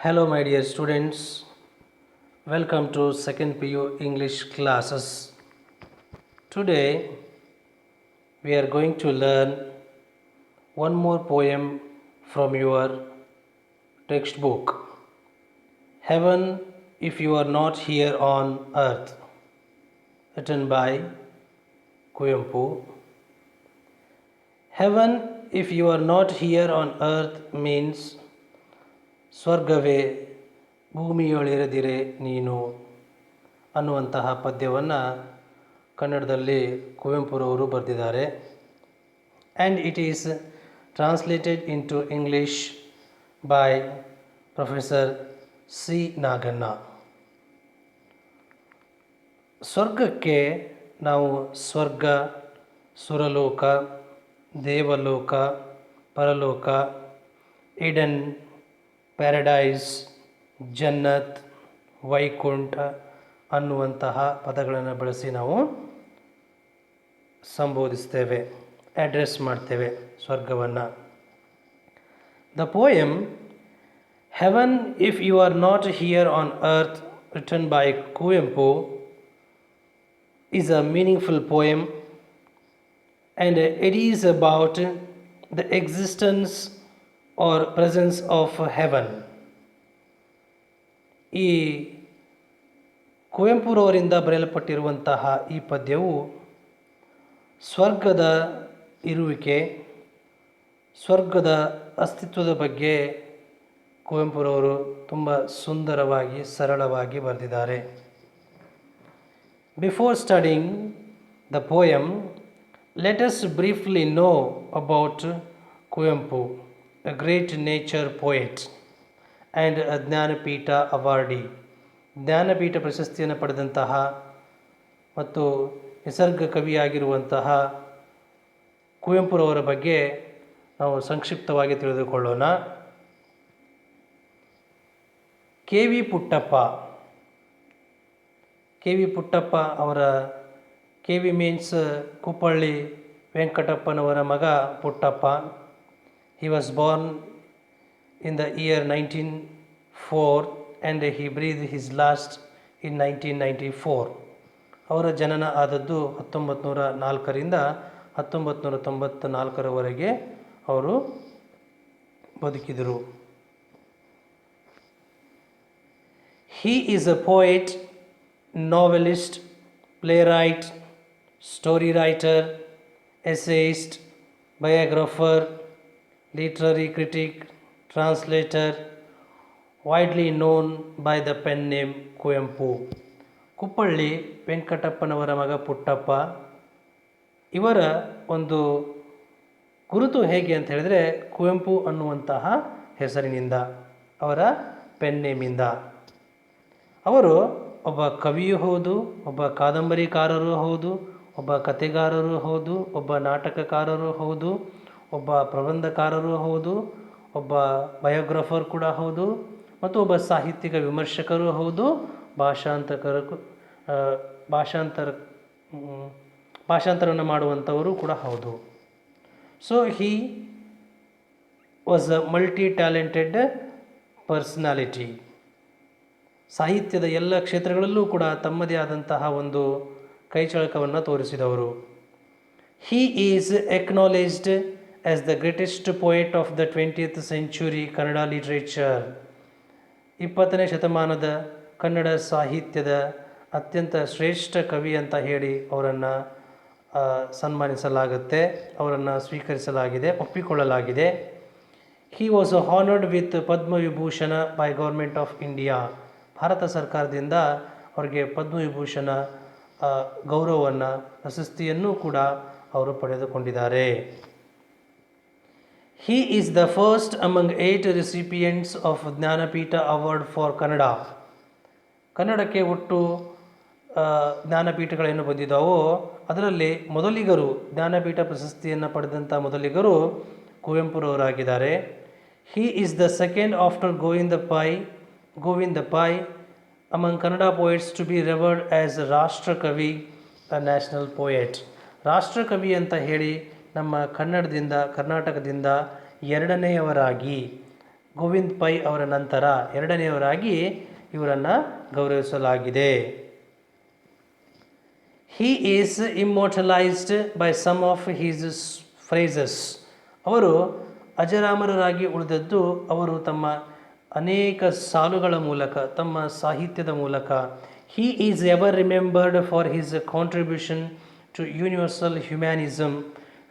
Hello, my dear students. Welcome to second PU English classes. Today, we are going to learn one more poem from your textbook. Heaven, if you are not here on earth, written by Kuyampu. Heaven, if you are not here on earth means ಸ್ವರ್ಗವೇ ಭೂಮಿಯೊಳಿರದಿರೆ ನೀನು ಅನ್ನುವಂತಹ ಪದ್ಯವನ್ನು ಕನ್ನಡದಲ್ಲಿ ಕುವೆಂಪುರವರು ಬರೆದಿದ್ದಾರೆ. And it is translated into English by professor C Naganna. ಸ್ವರ್ಗಕ್ಕೆ ನಾವು ಸ್ವರ್ಗ, ಸುರಲೋಕ, ದೇವಲೋಕ, ಪರಲೋಕ, ಈಡನ್, ಪ್ಯಾರಡೈಸ್, ಜನ್ನತ್, ವೈಕುಂಠ ಅನ್ನುವಂತಹ ಪದಗಳನ್ನು ಬಳಸಿ ನಾವು ಸಂಬೋಧಿಸ್ತೇವೆ, ಅಡ್ರೆಸ್ ಮಾಡ್ತೇವೆ ಸ್ವರ್ಗವನ್ನು. The poem heaven if you are not here on earth written by Kuvempu is a meaningful poem, and it is about the existence or presence of heaven. ಈ ಕುವೆಂಪುರವರಿಂದ ಬರೆಯಲ್ಪಟ್ಟಿರುವಂತಹ ಈ ಪದ್ಯವು ಸ್ವರ್ಗದ ಇರುವಿಕೆ, ಸ್ವರ್ಗದ ಅಸ್ತಿತ್ವದ ಬಗ್ಗೆ ಕುವೆಂಪುರವರು ತುಂಬ ಸುಂದರವಾಗಿ ಸರಳವಾಗಿ ಬರೆದಿದ್ದಾರೆ. Before studying the poem, let us briefly know about Kuvempu, a great nature poet and a Jnanpith awardee. Jnanpith ಪ್ರಶಸ್ತಿಯನ್ನು ಪಡೆದಂತಹ ಮತ್ತು ನಿಸರ್ಗ ಕವಿಯಾಗಿರುವಂತಹ ಕುವೆಂಪುರವರ ಬಗ್ಗೆ ನಾವು ಸಂಕ್ಷಿಪ್ತವಾಗಿ ತಿಳಿದುಕೊಳ್ಳೋಣ. ಕೆ.ವಿ. ಪುಟ್ಟಪ್ಪ. ಕೆ.ವಿ. ಪುಟ್ಟಪ್ಪ ಅವರ ಕೆ.ವಿ. ಮೀನ್ಸ್ ಕುಪ್ಪಳ್ಳಿ ವೆಂಕಟಪ್ಪನವರ ಮಗ Puttappa. He was born in the year 1904 and he breathed his last in 1994. ಅವರ ಜನನ ಆದದ್ದು 1904ರಿಂದ 1994ರವರೆಗೆ ಅವರು ಬದುಕಿದರು. He is a poet, novelist, playwright, story writer, essayist, biographer, literary critic, translator, widely known by the pen name Kuvempu. Kuppalli ವೆಂಕಟಪ್ಪನವರ ಮಗ ಪುಟ್ಟಪ್ಪ. ಇವರ ಒಂದು ಗುರುತು ಹೇಗೆ ಅಂತ ಹೇಳಿದರೆ ಕುವೆಂಪು ಅನ್ನುವಂತಹ ಹೆಸರಿನಿಂದ, ಅವರ ಪೆನ್ ನೇಮಿಂದ. ಅವರು ಒಬ್ಬ ಕವಿಯೂ ಹೌದು, ಒಬ್ಬ ಕಾದಂಬರಿಕಾರರೂ ಹೌದು, ಒಬ್ಬ ಕಥೆಗಾರರೂ ಹೌದು, ಒಬ್ಬ ನಾಟಕಕಾರರೂ ಹೌದು, ಒಬ್ಬ ಪ್ರಬಂಧಕಾರರೂ ಹೌದು, ಒಬ್ಬ ಬಯೋಗ್ರಫರ್ ಕೂಡ ಹೌದು, ಮತ್ತು ಒಬ್ಬ ಸಾಹಿತ್ಯಿಕ ವಿಮರ್ಶಕರೂ ಹೌದು, ಭಾಷಾಂತರವನ್ನು ಮಾಡುವಂಥವರು ಕೂಡ ಹೌದು. So he was a multi talented personality. ಸಾಹಿತ್ಯದ ಎಲ್ಲ ಕ್ಷೇತ್ರಗಳಲ್ಲೂ ಕೂಡ ತಮ್ಮದೇ ಆದಂತಹ ಒಂದು ಕೈಚಳಕವನ್ನು ತೋರಿಸಿದವರು. He is acknowledged as the greatest poet of the 20th century Kannada literature. 20ನೇ ಶತಮಾನದ ಕನ್ನಡ ಸಾಹಿತ್ಯದ ಅತ್ಯಂತ ಶ್ರೇಷ್ಠ ಕವಿ ಅಂತ ಹೇಳಿ ಅವರನ್ನು ಸನ್ಮಾನಿಸಲಾಗುತ್ತೆ, ಅವರನ್ನು ಸ್ವೀಕರಿಸಲಾಗಿದೆ, ಒಪ್ಪಿಕೊಳ್ಳಲಾಗಿದೆ. He was honoured with Padma Vibhushan by government of India. Bharat ಸರ್ಕಾರದಿಂದ ಅವರಿಗೆ ಪದ್ಮವಿಭೂಷಣ ಗೌರವವನ್ನು, ಪ್ರಶಸ್ತಿಯನ್ನು ಕೂಡ ಅವರು ಪಡೆದುಕೊಂಡಿದ್ದಾರೆ. He is the first among 8 recipients of Jnanpith award for Kannada. ಕನ್ನಡಕ್ಕೆ ಒಟ್ಟು ಜ್ಞಾನಪೀಠಗಳೇನು ಬಂದಿದ್ದಾವೋ ಅದರಲ್ಲಿ ಮೊದಲಿಗರು, ಜ್ಞಾನಪೀಠ ಪ್ರಶಸ್ತಿಯನ್ನು ಪಡೆದಂಥ ಮೊದಲಿಗರು ಕುವೆಂಪುರವರಾಗಿದ್ದಾರೆ. He is the second after Govinda Pai among Kannada poets to be revered as ರಾಷ್ಟ್ರಕವಿ, a national poet. ರಾಷ್ಟ್ರಕವಿ ಅಂತ ಹೇಳಿ ನಮ್ಮ ಕರ್ನಾಟಕದಿಂದ ಎರಡನೆಯವರಾಗಿ ಗೋವಿಂದ್ ಪೈ ಅವರ ನಂತರ ಎರಡನೆಯವರಾಗಿ ಇವರನ್ನು ಗೌರವಿಸಲಾಗಿದೆ. He is immortalized by some of his phrases. ಅವರು ಅಜರಾಮರರಾಗಿ ಉಳಿದದ್ದು ಅವರು ತಮ್ಮ ಅನೇಕ ಸಾಲುಗಳ ಮೂಲಕ, ತಮ್ಮ ಸಾಹಿತ್ಯದ ಮೂಲಕ. He is ever remembered for his contribution to universal humanism.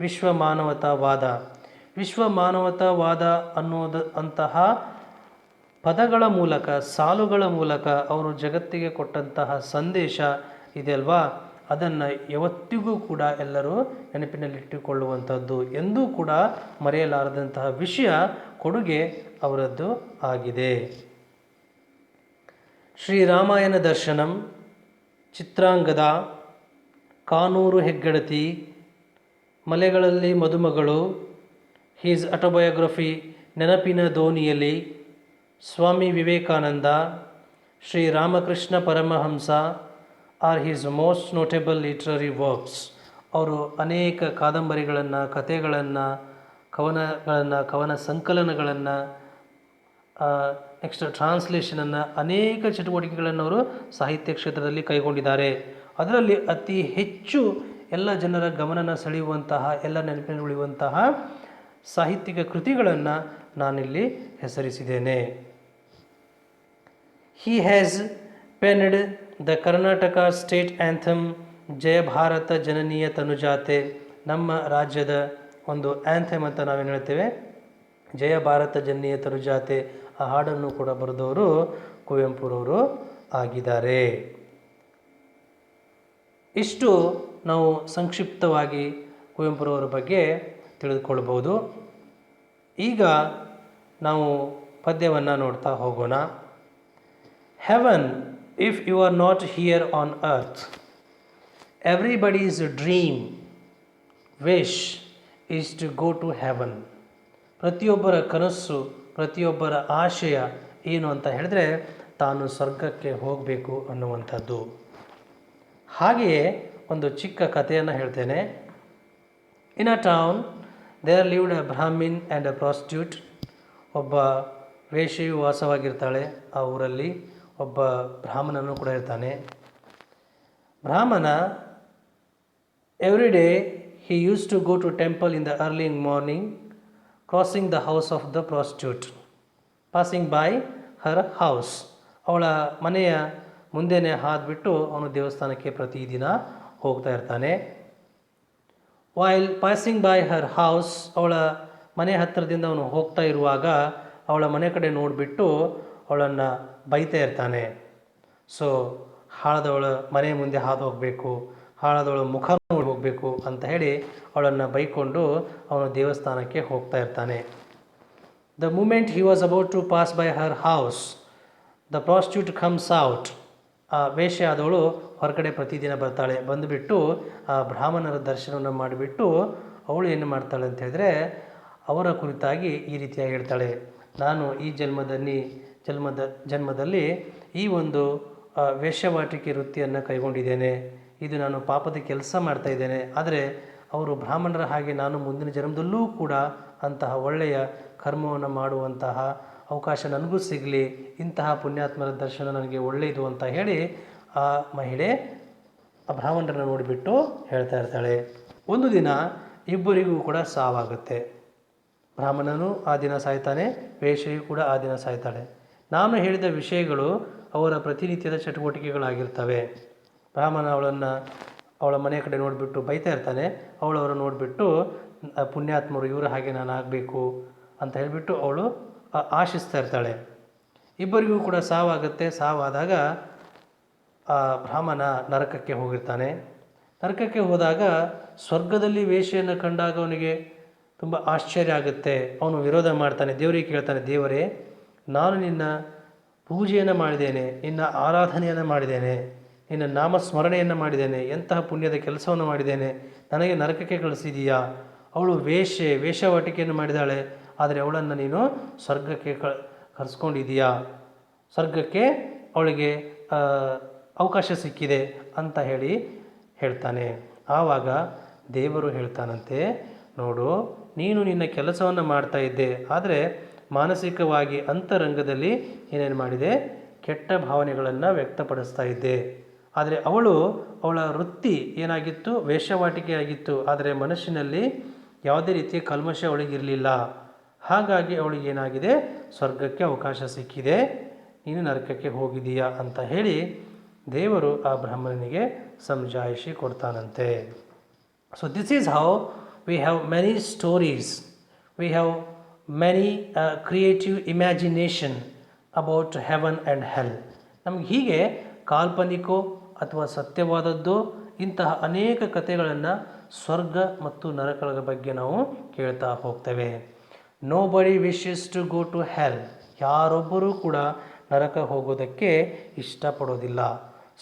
ವಿಶ್ವ ಮಾನವತಾವಾದ. ವಿಶ್ವ ಮಾನವತಾವಾದ ಅಂತಹ ಪದಗಳ ಮೂಲಕ, ಸಾಲುಗಳ ಮೂಲಕ ಅವರು ಜಗತ್ತಿಗೆ ಕೊಟ್ಟಂತಹ ಸಂದೇಶ ಇದೆಯಲ್ವಾ, ಅದನ್ನು ಯಾವತ್ತಿಗೂ ಕೂಡ ಎಲ್ಲರೂ ನೆನಪಿನಲ್ಲಿಟ್ಟುಕೊಳ್ಳುವಂಥದ್ದು, ಎಂದೂ ಕೂಡ ಮರೆಯಲಾರದಂತಹ ವಿಷಯ, ಕೊಡುಗೆ ಅವರದ್ದು ಆಗಿದೆ. ಶ್ರೀರಾಮಾಯಣ ದರ್ಶನಂ, Chitrangada, Kanuru Heggadathi, Malegalalli Madumagalu, he's autobiography Nenapina Doniyalli, Swami Vivekananda, Sri Ramakrishna Paramahamsa are his most notable literary works. ಅವರು ಅನೇಕ ಕಾದಂಬರಿಗಳನ್ನು, ಕಥೆಗಳನ್ನು, ಕವನ ಸಂಕಲನಗಳನ್ನು, ನೆಕ್ಸ್ಟ್ ಟ್ರಾನ್ಸ್ಲೇಷನನ್ನು, ಅನೇಕ ಚಟುವಟಿಕೆಗಳನ್ನು ಅವರು ಸಾಹಿತ್ಯ ಕ್ಷೇತ್ರದಲ್ಲಿ ಕೈಗೊಂಡಿದ್ದಾರೆ. ಅದರಲ್ಲಿ ಅತಿ ಹೆಚ್ಚು ಎಲ್ಲ ಜನರ ಗಮನನ ಸೆಳೆಯುವಂತಹ, ಎಲ್ಲ ನೆನಪಿನಲ್ಲಿ ಉಳಿಯುವಂತಹ ಸಾಹಿತ್ಯಿಕ ಕೃತಿಗಳನ್ನು ನಾನಿಲ್ಲಿ ಹೆಸರಿಸಿದ್ದೇನೆ. He has penned the Karnataka state anthem ಜಯ ಭಾರತ ಜನನೀಯ ತನುಜಾತೆ. ನಮ್ಮ ರಾಜ್ಯದ ಒಂದು ಆ್ಯಂಥೆಮ್ ಅಂತ ನಾವೇನು ಹೇಳ್ತೇವೆ, ಜಯ ಭಾರತ ಜನನೀಯ ತನುಜಾತೆ. ಆ ಹಾಡನ್ನು ಕೂಡ ಬರೆದವರು ಕುವೆಂಪುರವರು ಆಗಿದ್ದಾರೆ. ಇಷ್ಟು ನಾವು ಸಂಕ್ಷಿಪ್ತವಾಗಿ ಕುವೆಂಪುರವರ ಬಗ್ಗೆ ತಿಳಿದುಕೊಳ್ಬೋದು. ಈಗ ನಾವು ಪದ್ಯವನ್ನು ನೋಡ್ತಾ ಹೋಗೋಣ. Heaven, if you are not here on earth, everybody's dream, wish is to go to heaven. ಪ್ರತಿಯೊಬ್ಬರ ಕನಸು, ಪ್ರತಿಯೊಬ್ಬರ ಆಶಯ ಏನು ಅಂತ ಹೇಳಿದ್ರೆ ತಾನು ಸ್ವರ್ಗಕ್ಕೆ ಹೋಗಬೇಕು ಅನ್ನುವಂಥದ್ದು. ಹಾಗೆಯೇ ಒಂದು ಚಿಕ್ಕ ಕಥೆಯನ್ನು ಹೇಳ್ತೇನೆ. In a town there lived a brahmin and a prostitute. ಒಬ್ಬ ವೇಶ್ಯೆಯು ವಾಸವಾಗಿರ್ತಾಳೆ. ಆ ಊರಲ್ಲಿ ಒಬ್ಬ ಬ್ರಾಹ್ಮಣನು ಕೂಡ ಇರ್ತಾನೆ. ಬ್ರಾಹ್ಮಣ every day he used to go to temple in the early morning, crossing the house of the prostitute, passing by her house. ಅವಳ ಮನೆಯ ಮುಂದೆನೇ ಹಾದ್ಬಿಟ್ಟು ಅವನು ದೇವಸ್ಥಾನಕ್ಕೆ ಪ್ರತಿದಿನ ಹೋಗ್ತಾ ಇರ್ತಾನೆ. while passing by her house, ಅವಳ ಮನೆ ಹತ್ತಿರದಿಂದ ಅವನು ಹೋಗ್ತಾ ಇರುವಾಗ ಅವಳ ಮನೆ ಕಡೆ ನೋಡಿಬಿಟ್ಟು ಅವಳನ್ನು ಬೈತಾ ಇರ್ತಾನೆ. ಸೊ ಹಾಳದವಳ ಮನೆ ಮುಂದೆ ಹಾದು ಹೋಗಬೇಕು, ಹಾಳದವಳ ಮುಖ ನೋಡಿ ಹೋಗಬೇಕು ಅಂತ ಹೇಳಿ ಅವಳನ್ನು ಬೈಕೊಂಡು ಅವನು ದೇವಸ್ಥಾನಕ್ಕೆ ಹೋಗ್ತಾ ಇರ್ತಾನೆ. The moment he was about to pass by her house, the prostitute comes out. ಆ ವೇಶ್ಯೆ ಆದವಳು ಹೊರಗಡೆ ಪ್ರತಿದಿನ ಬರ್ತಾಳೆ. ಬಂದುಬಿಟ್ಟು ಆ ಬ್ರಾಹ್ಮಣರ ದರ್ಶನವನ್ನು ಮಾಡಿಬಿಟ್ಟು ಅವಳು ಏನು ಮಾಡ್ತಾಳೆ ಅಂತ ಹೇಳಿದ್ರೆ ಅವರ ಕುರಿತಾಗಿ ಈ ರೀತಿಯಾಗಿ ಹೇಳ್ತಾಳೆ, ನಾನು ಈ ಜನ್ಮದಲ್ಲಿ ಈ ಒಂದು ವೇಶ್ಯವಾಟಿಕೆ ವೃತ್ತಿಯನ್ನು ಕೈಗೊಂಡಿದ್ದೇನೆ. ಇದು ನಾನು ಪಾಪದ ಕೆಲಸ ಮಾಡ್ತಾ ಇದ್ದೇನೆ. ಆದರೆ ಅವರು ಬ್ರಾಹ್ಮಣರ ಹಾಗೆ ನಾನು ಮುಂದಿನ ಜನ್ಮದಲ್ಲೂ ಕೂಡ ಅಂತಹ ಒಳ್ಳೆಯ ಕರ್ಮವನ್ನು ಮಾಡುವಂತಹ ಅವಕಾಶ ನನಗೂ ಸಿಗಲಿ, ಇಂತಹ ಪುಣ್ಯಾತ್ಮರ ದರ್ಶನ ನನಗೆ ಒಳ್ಳೆಯದು ಅಂತ ಹೇಳಿ ಆ ಮಹಿಳೆ ಆ ಬ್ರಾಹ್ಮಣರನ್ನು ನೋಡಿಬಿಟ್ಟು ಹೇಳ್ತಾ ಇರ್ತಾಳೆ. ಒಂದು ದಿನ ಇಬ್ಬರಿಗೂ ಕೂಡ ಸಾವಾಗುತ್ತೆ. ಬ್ರಾಹ್ಮಣನು ಆ ದಿನ ಸಾಯ್ತಾನೆ, ವೇಶ್ಯೆಯು ಕೂಡ ಆ ದಿನ ಸಾಯ್ತಾಳೆ. ನಾನು ಹೇಳಿದ ವಿಷಯಗಳು ಅವರ ಪ್ರತಿನಿತ್ಯದ ಚಟುವಟಿಕೆಗಳಾಗಿರ್ತವೆ. ಬ್ರಾಹ್ಮಣ ಅವಳ ಮನೆಯ ಕಡೆ ನೋಡಿಬಿಟ್ಟು ಬೈತಾ ಇರ್ತಾನೆ. ಅವಳವರು ನೋಡಿಬಿಟ್ಟು ಪುಣ್ಯಾತ್ಮರು ಇವರ ಹಾಗೆ ನಾನು ಆಗಬೇಕು ಅಂತ ಹೇಳಿಬಿಟ್ಟು ಅವಳು ಆಶಿಸ್ತಾ ಇರ್ತಾಳೆ. ಇಬ್ಬರಿಗೂ ಕೂಡ ಸಾವಾಗುತ್ತೆ. ಸಾವಾದಾಗ ಆ ಬ್ರಾಹ್ಮಣ ನರಕಕ್ಕೆ ಹೋಗಿರ್ತಾನೆ. ನರಕಕ್ಕೆ ಹೋದಾಗ ಸ್ವರ್ಗದಲ್ಲಿ ವೇಶ್ಯೆಯನ್ನು ಕಂಡಾಗ ಅವನಿಗೆ ತುಂಬ ಆಶ್ಚರ್ಯ ಆಗುತ್ತೆ. ಅವನು ವಿರೋಧ ಮಾಡ್ತಾನೆ, ದೇವರಿಗೆ ಕೇಳ್ತಾನೆ, ದೇವರೇ, ನಾನು ನಿನ್ನ ಪೂಜೆಯನ್ನು ಮಾಡಿದ್ದೇನೆ, ನಿನ್ನ ಆರಾಧನೆಯನ್ನು ಮಾಡಿದ್ದೇನೆ, ನಿನ್ನ ನಾಮಸ್ಮರಣೆಯನ್ನು ಮಾಡಿದ್ದೇನೆ, ಎಂತಹ ಪುಣ್ಯದ ಕೆಲಸವನ್ನು ಮಾಡಿದ್ದೇನೆ, ನನಗೆ ನರಕಕ್ಕೆ ಕಳಿಸಿದೀಯಾ? ಅವಳು ವೇಷವಾಟಿಕೆಯನ್ನು ಮಾಡಿದಾಳೆ, ಆದರೆ ಅವಳನ್ನು ನೀನು ಸ್ವರ್ಗಕ್ಕೆ ಕರೆಸ್ಕೊಂಡಿದೀಯಾ? ಸ್ವರ್ಗಕ್ಕೆ ಅವಳಿಗೆ ಅವಕಾಶ ಸಿಕ್ಕಿದೆ ಅಂತ ಹೇಳ್ತಾನೆ. ಆವಾಗ ದೇವರು ಹೇಳ್ತಾನಂತೆ, ನೋಡು, ನೀನು ನಿನ್ನ ಕೆಲಸವನ್ನು ಮಾಡ್ತಾ ಇದ್ದೆ, ಆದರೆ ಮಾನಸಿಕವಾಗಿ ಅಂತರಂಗದಲ್ಲಿ ಏನೇನು ಮಾಡಿದೆ, ಕೆಟ್ಟ ಭಾವನೆಗಳನ್ನು ವ್ಯಕ್ತಪಡಿಸ್ತಾ ಇದ್ದೆ. ಆದರೆ ಅವಳ ವೃತ್ತಿ ಏನಾಗಿತ್ತು, ವೇಶ್ಯಾವಾಟಿಕೆ ಆಗಿತ್ತು. ಆದರೆ ಮನಸ್ಸಿನಲ್ಲಿ ಯಾವುದೇ ರೀತಿಯ ಕಲ್ಮಶ ಅವಳಿಗಿರಲಿಲ್ಲ. ಹಾಗಾಗಿ ಅವಳಿಗೆ ಏನಾಗಿದೆ, ಸ್ವರ್ಗಕ್ಕೆ ಅವಕಾಶ ಸಿಕ್ಕಿದೆ, ನೀನು ನರಕಕ್ಕೆ ಹೋಗಿದೀಯಾ ಅಂತ ಹೇಳಿ ದೇವರು ಆ ಬ್ರಾಹ್ಮಣನಿಗೆ ಸಮಜಾಯಿಷಿ ಕೊಡ್ತಾನಂತೆ. So this is how we have many stories, we have many creative imagination about heaven and hell. ನಮ್ಗೆ ಹೀಗೆ ಕಾಲ್ಪನಿಕೋ ಅಥವಾ ಸತ್ಯವಾದದ್ದು ಇಂತಹ ಅನೇಕ ಕಥೆಗಳನ್ನು ಸ್ವರ್ಗ ಮತ್ತು ನರಕಗಳ ಬಗ್ಗೆ ನಾವು ಕೇಳ್ತಾ ಹೋಗ್ತೇವೆ. Nobody wishes to go to hell. ಯಾರೊಬ್ಬರೂ ಕೂಡ ನರಕ ಹೋಗೋದಕ್ಕೆ ಇಷ್ಟಪಡೋದಿಲ್ಲ.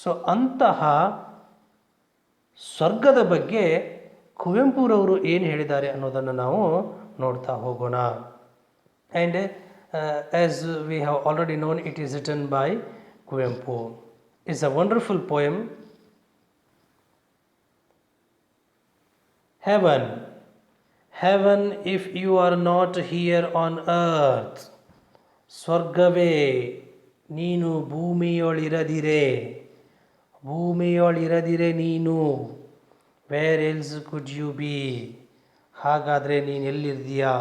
ಸೊ ಅಂತಹ ಸ್ವರ್ಗದ ಬಗ್ಗೆ ಕುವೆಂಪುರವರು ಏನು ಹೇಳಿದ್ದಾರೆ ಅನ್ನೋದನ್ನು ನಾವು ನೋಡ್ತಾ ಹೋಗೋಣ. And as we have already known, it is written by Kuvempu. It's a wonderful poem. Heaven, heaven if you are not here on earth. ಸ್ವರ್ಗವೇ ನೀನು ಭೂಮಿಯೊಳಿರದಿರೆ ನೀನು. Where else could you be. ಹಾಗಾದರೆ ನೀನು ಎಲ್ಲಿರ್ದೀಯಾ,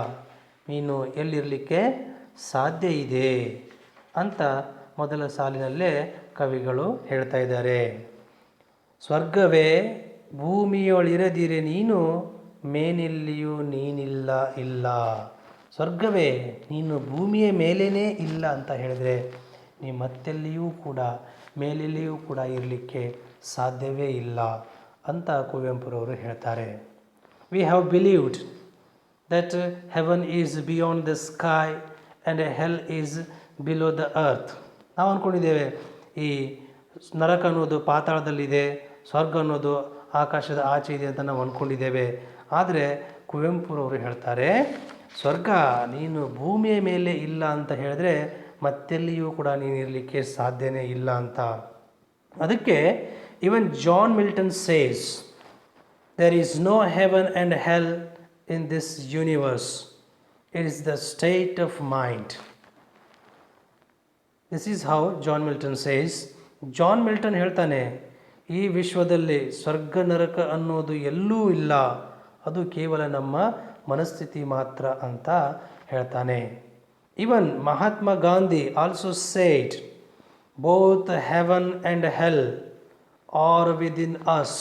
ನೀನು ಎಲ್ಲಿರಲಿಕ್ಕೆ ಸಾಧ್ಯ ಇದೆ ಅಂತ ಮೊದಲ ಸಾಲಿನಲ್ಲೇ ಕವಿಗಳು ಹೇಳ್ತಾ ಇದ್ದಾರೆ. ಸ್ವರ್ಗವೇ ಭೂಮಿಯೊಳಿರದಿರೆ ನೀನು, ಮೇನೆಲ್ಲಿಯೂ ಇಲ್ಲ. ಸ್ವರ್ಗವೇ ನೀನು ಭೂಮಿಯ ಮೇಲೇ ಇಲ್ಲ ಅಂತ ಹೇಳಿದ್ರೆ ನೀ ಮತ್ತೆಲ್ಲಿಯೂ ಕೂಡ ಮೇಲೆಲ್ಲಿಯೂ ಕೂಡ ಇರಲಿಕ್ಕೆ ಸಾಧ್ಯವೇ ಇಲ್ಲ ಅಂತ ಕುವೆಂಪುರವರು ಹೇಳ್ತಾರೆ. We have believed that heaven is beyond the sky and hell is below the earth. ನಾವು ಅಂದ್ಕೊಂಡಿದ್ದೇವೆ ಈ ನರಕ ಅನ್ನೋದು ಪಾತಾಳದಲ್ಲಿದೆ, ಸ್ವರ್ಗ ಅನ್ನೋದು ಆಕಾಶದ ಆಚೆ ಇದೆ ಅಂತ ನಾವು ಅಂದ್ಕೊಂಡಿದ್ದೇವೆ. ಆದರೆ ಕುವೆಂಪುರವರು ಹೇಳ್ತಾರೆ, ಸ್ವರ್ಗ ನೀನು ಭೂಮಿಯ ಮೇಲೆ ಇಲ್ಲ ಅಂತ ಹೇಳಿದ್ರೆ ಮತ್ತೆಲ್ಲಿಯೂ ಕೂಡ ನೀನು ಇರಲಿಕ್ಕೆ ಸಾಧ್ಯನೇ ಇಲ್ಲ ಅಂತ. ಅದಕ್ಕೆ even John Milton says, there is no heaven and hell in this universe, it is the state of mind. This is how John Milton says. John Milton ಹೇಳ್ತಾನೆ, ಈ ವಿಶ್ವದಲ್ಲಿ ಸ್ವರ್ಗ ನರಕ ಅನ್ನೋದು ಎಲ್ಲೂ ಇಲ್ಲ, ಅದು ಕೇವಲ ನಮ್ಮ ಮನಸ್ಥಿತಿ ಮಾತ್ರ ಅಂತ ಹೇಳ್ತಾನೆ. Even Mahatma Gandhi also said, both heaven and hell are within us.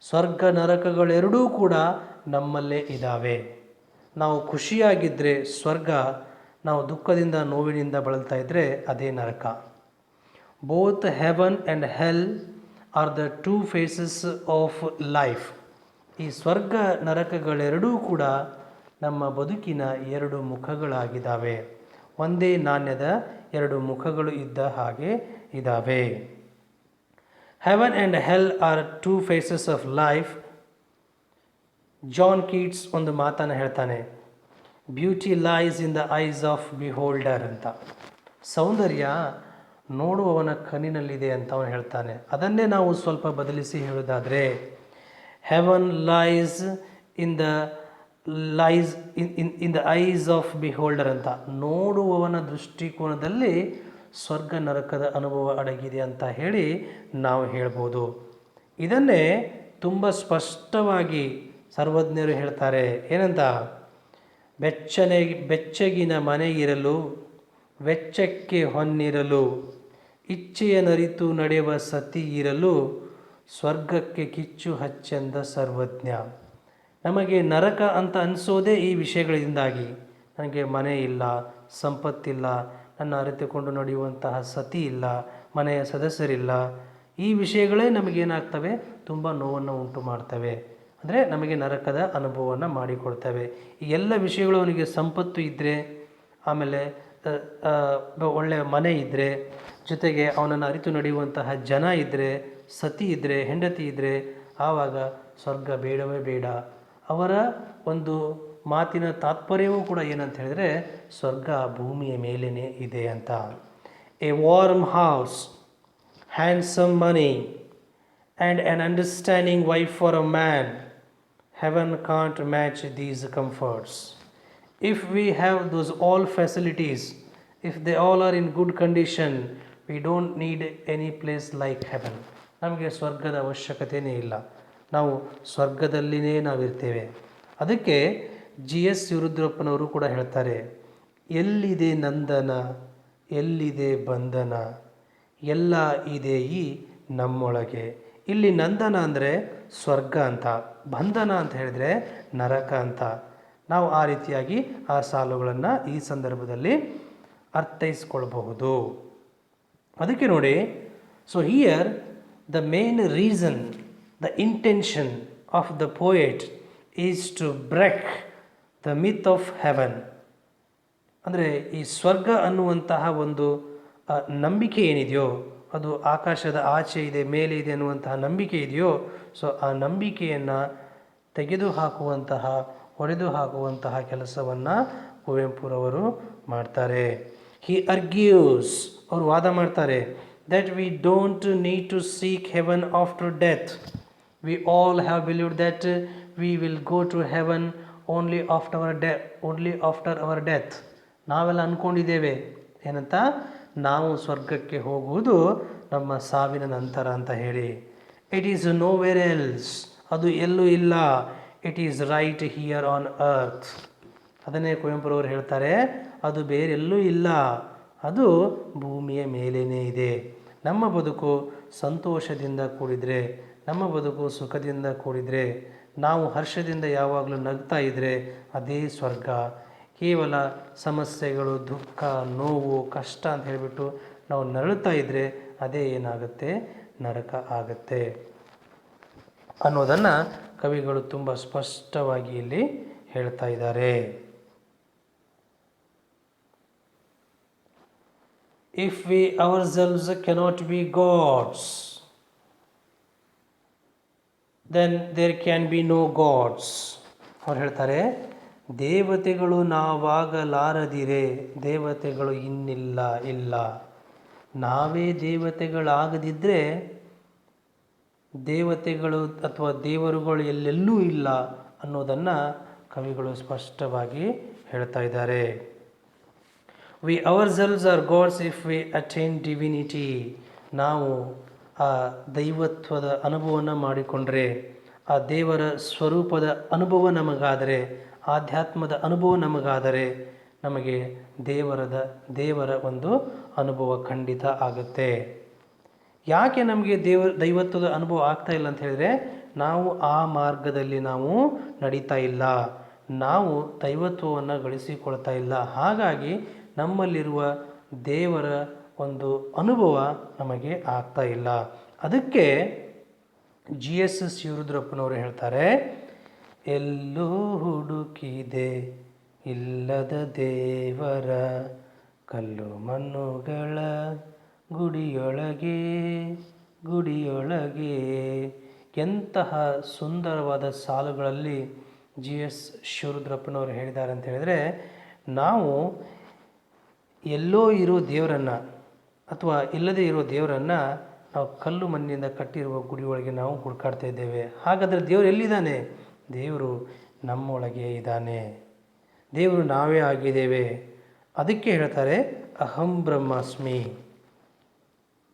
ಸ್ವರ್ಗ ನರಕಗಳೆರಡೂ ಕೂಡ ನಮ್ಮಲ್ಲೇ ಇದ್ದಾವೆ. ನಾವು ಖುಷಿಯಾಗಿದ್ದರೆ ಸ್ವರ್ಗ, ನಾವು ದುಃಖದಿಂದ ನೋವಿನಿಂದ ಬಳಲ್ತಾ ಇದ್ದರೆ ಅದೇ ನರಕ. Both heaven and hell are the two faces of life. ಈ ಸ್ವರ್ಗ ನರಕಗಳೆರಡೂ ಕೂಡ ನಮ್ಮ ಬದುಕಿನ ಎರಡು ಮುಖಗಳಾಗಿದ್ದಾವೆ. ಒಂದೇ ನಾಣ್ಯದ ಎರಡು ಮುಖಗಳು ಇದ್ದ ಹಾಗೆ ಇದ್ದಾವೆ. Heaven and hell are two faces of life. John Keats ಒಂದು ಮಾತನ್ನು ಹೇಳ್ತಾನೆ, beauty lies in the eyes of beholder ಅಂತ. ಸೌಂದರ್ಯ ನೋಡುವವನ ಕಣ್ಣಿನಲ್ಲಿದೆ ಅಂತ ಅವನು ಹೇಳ್ತಾನೆ. ಅದನ್ನೇ ನಾವು ಸ್ವಲ್ಪ ಬದಲಿಸಿ ಹೇಳೋದಾದರೆ, heaven lies in the eyes of beholder ಅಂತ. ನೋಡುವವನ ದೃಷ್ಟಿಕೋನದಲ್ಲಿ ಸ್ವರ್ಗ ನರಕದ ಅನುಭವ ಅಡಗಿದೆ ಅಂತ ಹೇಳಿ ನಾವು ಹೇಳ್ಬೋದು. ಇದನ್ನೇ ತುಂಬ ಸ್ಪಷ್ಟವಾಗಿ ಸರ್ವಜ್ಞರು ಹೇಳ್ತಾರೆ. ಏನಂತ, ಬೆಚ್ಚಗಿನ ಮನೆಯಿರಲು, ವೆಚ್ಚಕ್ಕೆ ಹೊನ್ನಿರಲು, ಇಚ್ಛೆಯ ನರಿತು ನಡೆಯುವ ಸತಿ ಇರಲು, ಸ್ವರ್ಗಕ್ಕೆ ಕಿಚ್ಚು ಹಚ್ಚೆಂದ ಸರ್ವಜ್ಞ. ನಮಗೆ ನರಕ ಅಂತ ಅನಿಸೋದೇ ಈ ವಿಷಯಗಳಿಂದಾಗಿ. ನನಗೆ ಮನೆ ಇಲ್ಲ, ಸಂಪತ್ತಿಲ್ಲ, ನನ್ನ ಅರಿತುಕೊಂಡು ನಡೆಯುವಂತಹ ಸತಿ ಇಲ್ಲ, ಮನೆಯ ಸದಸ್ಯರಿಲ್ಲ. ಈ ವಿಷಯಗಳೇ ನಮಗೇನಾಗ್ತವೆ, ತುಂಬ ನೋವನ್ನು ಉಂಟು ಮಾಡ್ತವೆ. ಅಂದರೆ ನಮಗೆ ನರಕದ ಅನುಭವವನ್ನು ಮಾಡಿಕೊಡ್ತವೆ. ಈ ಎಲ್ಲ ವಿಷಯಗಳು ಅವನಿಗೆ ಸಂಪತ್ತು ಇದ್ದರೆ, ಆಮೇಲೆ ಒಳ್ಳೆಯ ಮನೆ ಇದ್ದರೆ, ಜೊತೆಗೆ ಅವನನ್ನು ಅರಿತು ನಡೆಯುವಂತಹ ಜನ ಇದ್ದರೆ, ಸತಿ ಇದ್ದರೆ, ಹೆಂಡತಿ ಇದ್ದರೆ, ಆವಾಗ ಸ್ವರ್ಗ ಬೇಡವೇ ಬೇಡ. ಅವರ ಒಂದು ಮಾತಿನ ತಾತ್ಪರ್ಯವೂ ಕೂಡ ಏನಂತ ಹೇಳಿದರೆ, ಸ್ವರ್ಗ ಭೂಮಿಯ ಮೇಲೇ ಇದೆ ಅಂತ. A warm house, handsome money and an understanding wife for a man, heaven can't match these comforts. If we have those all facilities, if they all are in good condition, we don't need any place like heaven. ನಮಗೆ ಸ್ವರ್ಗದ ಅವಶ್ಯಕತೆಯೇ ಇಲ್ಲ, ನಾವು ಸ್ವರ್ಗದಲ್ಲಿನೇ ನಾವಿರ್ತೇವೆ. ಅದಕ್ಕೆ G S ಶಿವರುದ್ರಪ್ಪನವರು ಕೂಡ ಹೇಳ್ತಾರೆ, ಎಲ್ಲಿದೆ ನಂದನ, ಎಲ್ಲಿದೆ ಬಂಧನ, ಎಲ್ಲ ಇದೆ ಈ ನಮ್ಮೊಳಗೆ. ಇಲ್ಲಿ ನಂದನ ಅಂದರೆ ಸ್ವರ್ಗ ಅಂತ, ಬಂಧನ ಅಂತ ಹೇಳಿದರೆ ನರಕ ಅಂತ. ನಾವು ಆ ರೀತಿಯಾಗಿ ಆ ಸಾಲುಗಳನ್ನು ಈ ಸಂದರ್ಭದಲ್ಲಿ ಅರ್ಥೈಸ್ಕೊಳ್ಬಹುದು. ಅದಕ್ಕೆ ನೋಡಿ, so here the main reason, the intention of the poet is to break the myth of heaven. ಅಂದರೆ ಈ ಸ್ವರ್ಗ ಅನ್ನುವಂತಹ ಒಂದು ನಂಬಿಕೆ ಏನಿದೆಯೋ, ಅದು ಆಕಾಶದ ಆಚೆ ಇದೆ, ಮೇಲೆ ಇದೆ ಅನ್ನುವಂತಹ ನಂಬಿಕೆ ಇದೆಯೋ, ಸೊ ಆ ನಂಬಿಕೆಯನ್ನು ತೆಗೆದುಹಾಕುವಂತಹ, ಹೊಡೆದು ಹಾಕುವಂತಹ ಕೆಲಸವನ್ನು ಕುವೆಂಪುರವರು ಮಾಡ್ತಾರೆ. ಹಿ ಅರ್ಗ್ಯೂಸ್, ಅವರು ವಾದ ಮಾಡ್ತಾರೆ, that we don't need to seek heaven after death. We all have believed that we will go to heaven only after our death. ನಾವೆಲ್ಲ ಅಂದ್ಕೊಂಡಿದ್ದೇವೆ ಏನಂತ, ನಾವು ಸ್ವರ್ಗಕ್ಕೆ ಹೋಗುವುದು ನಮ್ಮ ಸಾವಿನ ನಂತರ ಅಂತ ಹೇಳಿ. ಇಟ್ ಈಸ್ ನೋವೇರ್ ಎಲ್ಸ್, ಅದು ಎಲ್ಲೂ ಇಲ್ಲ. It is right here on earth. ಅದನ್ನೇ ಕುವೆಂಪುರವರು ಹೇಳ್ತಾರೆ, ಅದು ಬೇರೆಲ್ಲೂ ಇಲ್ಲ, ಅದು ಭೂಮಿಯ ಮೇಲೇನೇ ಇದೆ. ನಮ್ಮ ಬದುಕು ಸಂತೋಷದಿಂದ ಕೂಡಿದರೆ, ನಮ್ಮ ಬದುಕು ಸುಖದಿಂದ ಕೂಡಿದರೆ, ನಾವು ಹರ್ಷದಿಂದ ಯಾವಾಗಲೂ ನಗ್ತಾ ಇದ್ದರೆ ಅದೇ ಸ್ವರ್ಗ. ಕೇವಲ ಸಮಸ್ಯೆಗಳು, ದುಃಖ, ನೋವು, ಕಷ್ಟ ಅಂತ ಹೇಳಿಬಿಟ್ಟು ನಾವು ನರಳುತ್ತಾ ಇದ್ದರೆ ಅದೇ ಏನಾಗುತ್ತೆ, ನರಕ ಆಗುತ್ತೆ ಅನ್ನೋದನ್ನು ಕವಿಗಳು ತುಂಬ ಸ್ಪಷ್ಟವಾಗಿ ಇಲ್ಲಿ ಹೇಳ್ತಾ ಇದ್ದಾರೆ. If we ourselves cannot be gods, then there can be no gods. ಅವ್ರು ಹೇಳ್ತಾರೆ, ದೇವತೆಗಳು ನಾವಾಗಲಾರದಿರೆ ದೇವತೆಗಳು ಇನ್ನಿಲ್ಲ, ಇಲ್ಲ. ನಾವೇ ದೇವತೆಗಳಾಗದಿದ್ದರೆ ದೇವತೆಗಳು ಅಥವಾ ದೇವರುಗಳು ಎಲ್ಲೆಲ್ಲೂ ಇಲ್ಲ ಅನ್ನೋದನ್ನು ಕವಿಗಳು ಸ್ಪಷ್ಟವಾಗಿ ಹೇಳ್ತಾ ಇದ್ದಾರೆ. We ourselves are gods if we attain divinity. ನಾವು ಆ ದೈವತ್ವದ ಅನುಭವವನ್ನು ಮಾಡಿಕೊಂಡ್ರೆ, ಆ ದೇವರ ಸ್ವರೂಪದ ಅನುಭವ ನಮಗಾದರೆ, ಆಧ್ಯಾತ್ಮದ ಅನುಭವ ನಮಗಾದರೆ, ನಮಗೆ ದೇವರ ಒಂದು ಅನುಭವ ಖಂಡಿತ ಆಗುತ್ತೆ. ಯಾಕೆ ನಮಗೆ ದೈವತ್ವದ ಅನುಭವ ಆಗ್ತಾ ಇಲ್ಲ ಅಂತ ಹೇಳಿದರೆ, ನಾವು ಆ ಮಾರ್ಗದಲ್ಲಿ ನಾವು ನಡೀತಾ ಇಲ್ಲ, ನಾವು ದೈವತ್ವವನ್ನು ಗಳಿಸಿಕೊಳ್ತಾ ಇಲ್ಲ. ಹಾಗಾಗಿ ನಮ್ಮಲ್ಲಿರುವ ದೇವರ ಒಂದು ಅನುಭವ ನಮಗೆ ಆಗ್ತಾ ಇಲ್ಲ. ಅದಕ್ಕೆ ಜಿ ಎಸ್ ಶಿವರುದ್ರಪ್ಪನವರು ಹೇಳ್ತಾರೆ, ಎಲ್ಲೂ ಹುಡುಕಿದೆ ಇಲ್ಲದ ದೇವರ, ಕಲ್ಲು ಮಣ್ಣುಗಳ ಗುಡಿಯೊಳಗೆ ಗುಡಿಯೊಳಗೆ. ಎಂತಹ ಸುಂದರವಾದ ಸಾಲುಗಳಲ್ಲಿ ಜಿ ಎಸ್ ಶಿವರುದ್ರಪ್ಪನವರು ಹೇಳಿದ್ದಾರೆ ಅಂತ ಹೇಳಿದರೆ, ನಾವು ಎಲ್ಲೋ ಇರೋ ದೇವರನ್ನು ಅಥವಾ ಇಲ್ಲದೇ ಇರೋ ದೇವರನ್ನು ನಾವು ಕಲ್ಲು ಮಣ್ಣಿನಿಂದ ಕಟ್ಟಿರುವ ಗುಡಿಯೊಳಗೆ ನಾವು ಹುಡುಕಾಡ್ತಾ ಇದ್ದೇವೆ. ಹಾಗಾದರೆ ದೇವರು ಎಲ್ಲಿದ್ದಾನೆ? ದೇವರು ನಮ್ಮೊಳಗೆ ಇದ್ದಾನೆ, ದೇವರು ನಾವೇ ಆಗಿದ್ದೇವೆ. ಅದಕ್ಕೆ ಹೇಳ್ತಾರೆ, ಅಹಂ ಬ್ರಹ್ಮಾಸ್ಮಿ,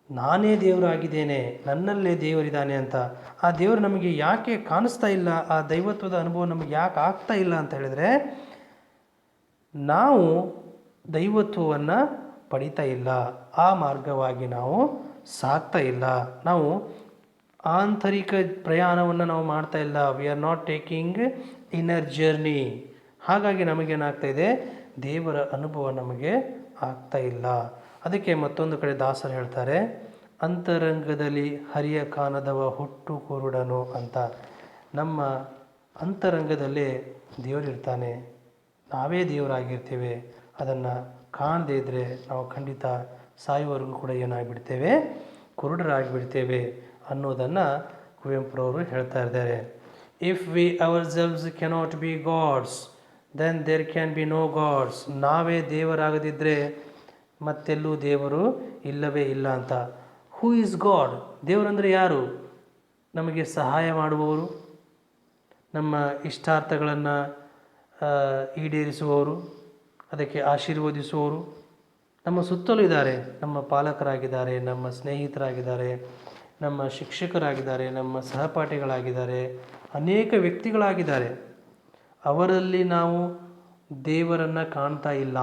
ನಾನೇ ದೇವರಾಗಿದ್ದೇನೆ, ನನ್ನಲ್ಲೇ ದೇವರಿದ್ದಾನೆ ಅಂತ. ಆ ದೇವರು ನಮಗೆ ಯಾಕೆ ಕಾಣಿಸ್ತಾ ಇಲ್ಲ, ಆ ದೈವತ್ವದ ಅನುಭವ ನಮಗೆ ಯಾಕೆ ಆಗ್ತಾ ಇಲ್ಲ ಅಂತ ಹೇಳಿದರೆ, ನಾವು ದೈವತ್ವವನ್ನು ಪಡಿತಾ ಇಲ್ಲ, ಆ ಮಾರ್ಗವಾಗಿ ನಾವು ಸಾಗ್ತಾ ಇಲ್ಲ, ನಾವು ಆಂತರಿಕ ಪ್ರಯಾಣವನ್ನು ನಾವು ಮಾಡ್ತಾ ಇಲ್ಲ. We are not taking inner journey. ಹಾಗಾಗಿ ನಮಗೇನಾಗ್ತಾ ಇದೆ, ದೇವರ ಅನುಭವ ನಮಗೆ ಆಗ್ತಾ ಇಲ್ಲ. ಅದಕ್ಕೆ ಮತ್ತೊಂದು ಕಡೆ ದಾಸರು ಹೇಳ್ತಾರೆ, ಅಂತರಂಗದಲ್ಲಿ ಹರಿಯ ಕಾಣದವ ಹುಟ್ಟು ಕುರುಡನು ಅಂತ. ನಮ್ಮ ಅಂತರಂಗದಲ್ಲೇ ದೇವರಿರ್ತಾನೆ, ನಾವೇ ದೇವರಾಗಿರ್ತೀವಿ. ಅದನ್ನು ಕಾಣದೇ ಇದ್ದರೆ ನಾವು ಖಂಡಿತ ಸಾಯುವವರೆಗೂ ಕೂಡ ಏನಾಗಿಬಿಡ್ತೇವೆ, ಕುರುಡರಾಗಿಬಿಡ್ತೇವೆ ಅನ್ನೋದನ್ನು ಕುವೆಂಪುರವರು ಹೇಳ್ತಾ ಇದ್ದಾರೆ. If we ourselves cannot be gods then there can be no gods. ನಾವೇ ದೇವರಾಗದಿದ್ದರೆ ಮತ್ತೆಲ್ಲೂ ದೇವರು ಇಲ್ಲವೇ ಇಲ್ಲ ಅಂತ. Who is god? ದೇವರಂದರೆ ಯಾರು? ನಮಗೆ ಸಹಾಯ ಮಾಡುವವರು, ನಮ್ಮ ಇಷ್ಟಾರ್ಥಗಳನ್ನು ಈಡೇರಿಸುವವರು, ಅದಕ್ಕೆ ಆಶೀರ್ವದಿಸುವವರು ನಮ್ಮ ಸುತ್ತಲೂ ಇದ್ದಾರೆ. ನಮ್ಮ ಪಾಲಕರಾಗಿದ್ದಾರೆ, ನಮ್ಮ ಸ್ನೇಹಿತರಾಗಿದ್ದಾರೆ, ನಮ್ಮ ಶಿಕ್ಷಕರಾಗಿದ್ದಾರೆ, ನಮ್ಮ ಸಹಪಾಠಿಗಳಾಗಿದ್ದಾರೆ, ಅನೇಕ ವ್ಯಕ್ತಿಗಳಾಗಿದ್ದಾರೆ. ಅವರಲ್ಲಿ ನಾವು ದೇವರನ್ನು ಕಾಣ್ತಾ ಇಲ್ಲ.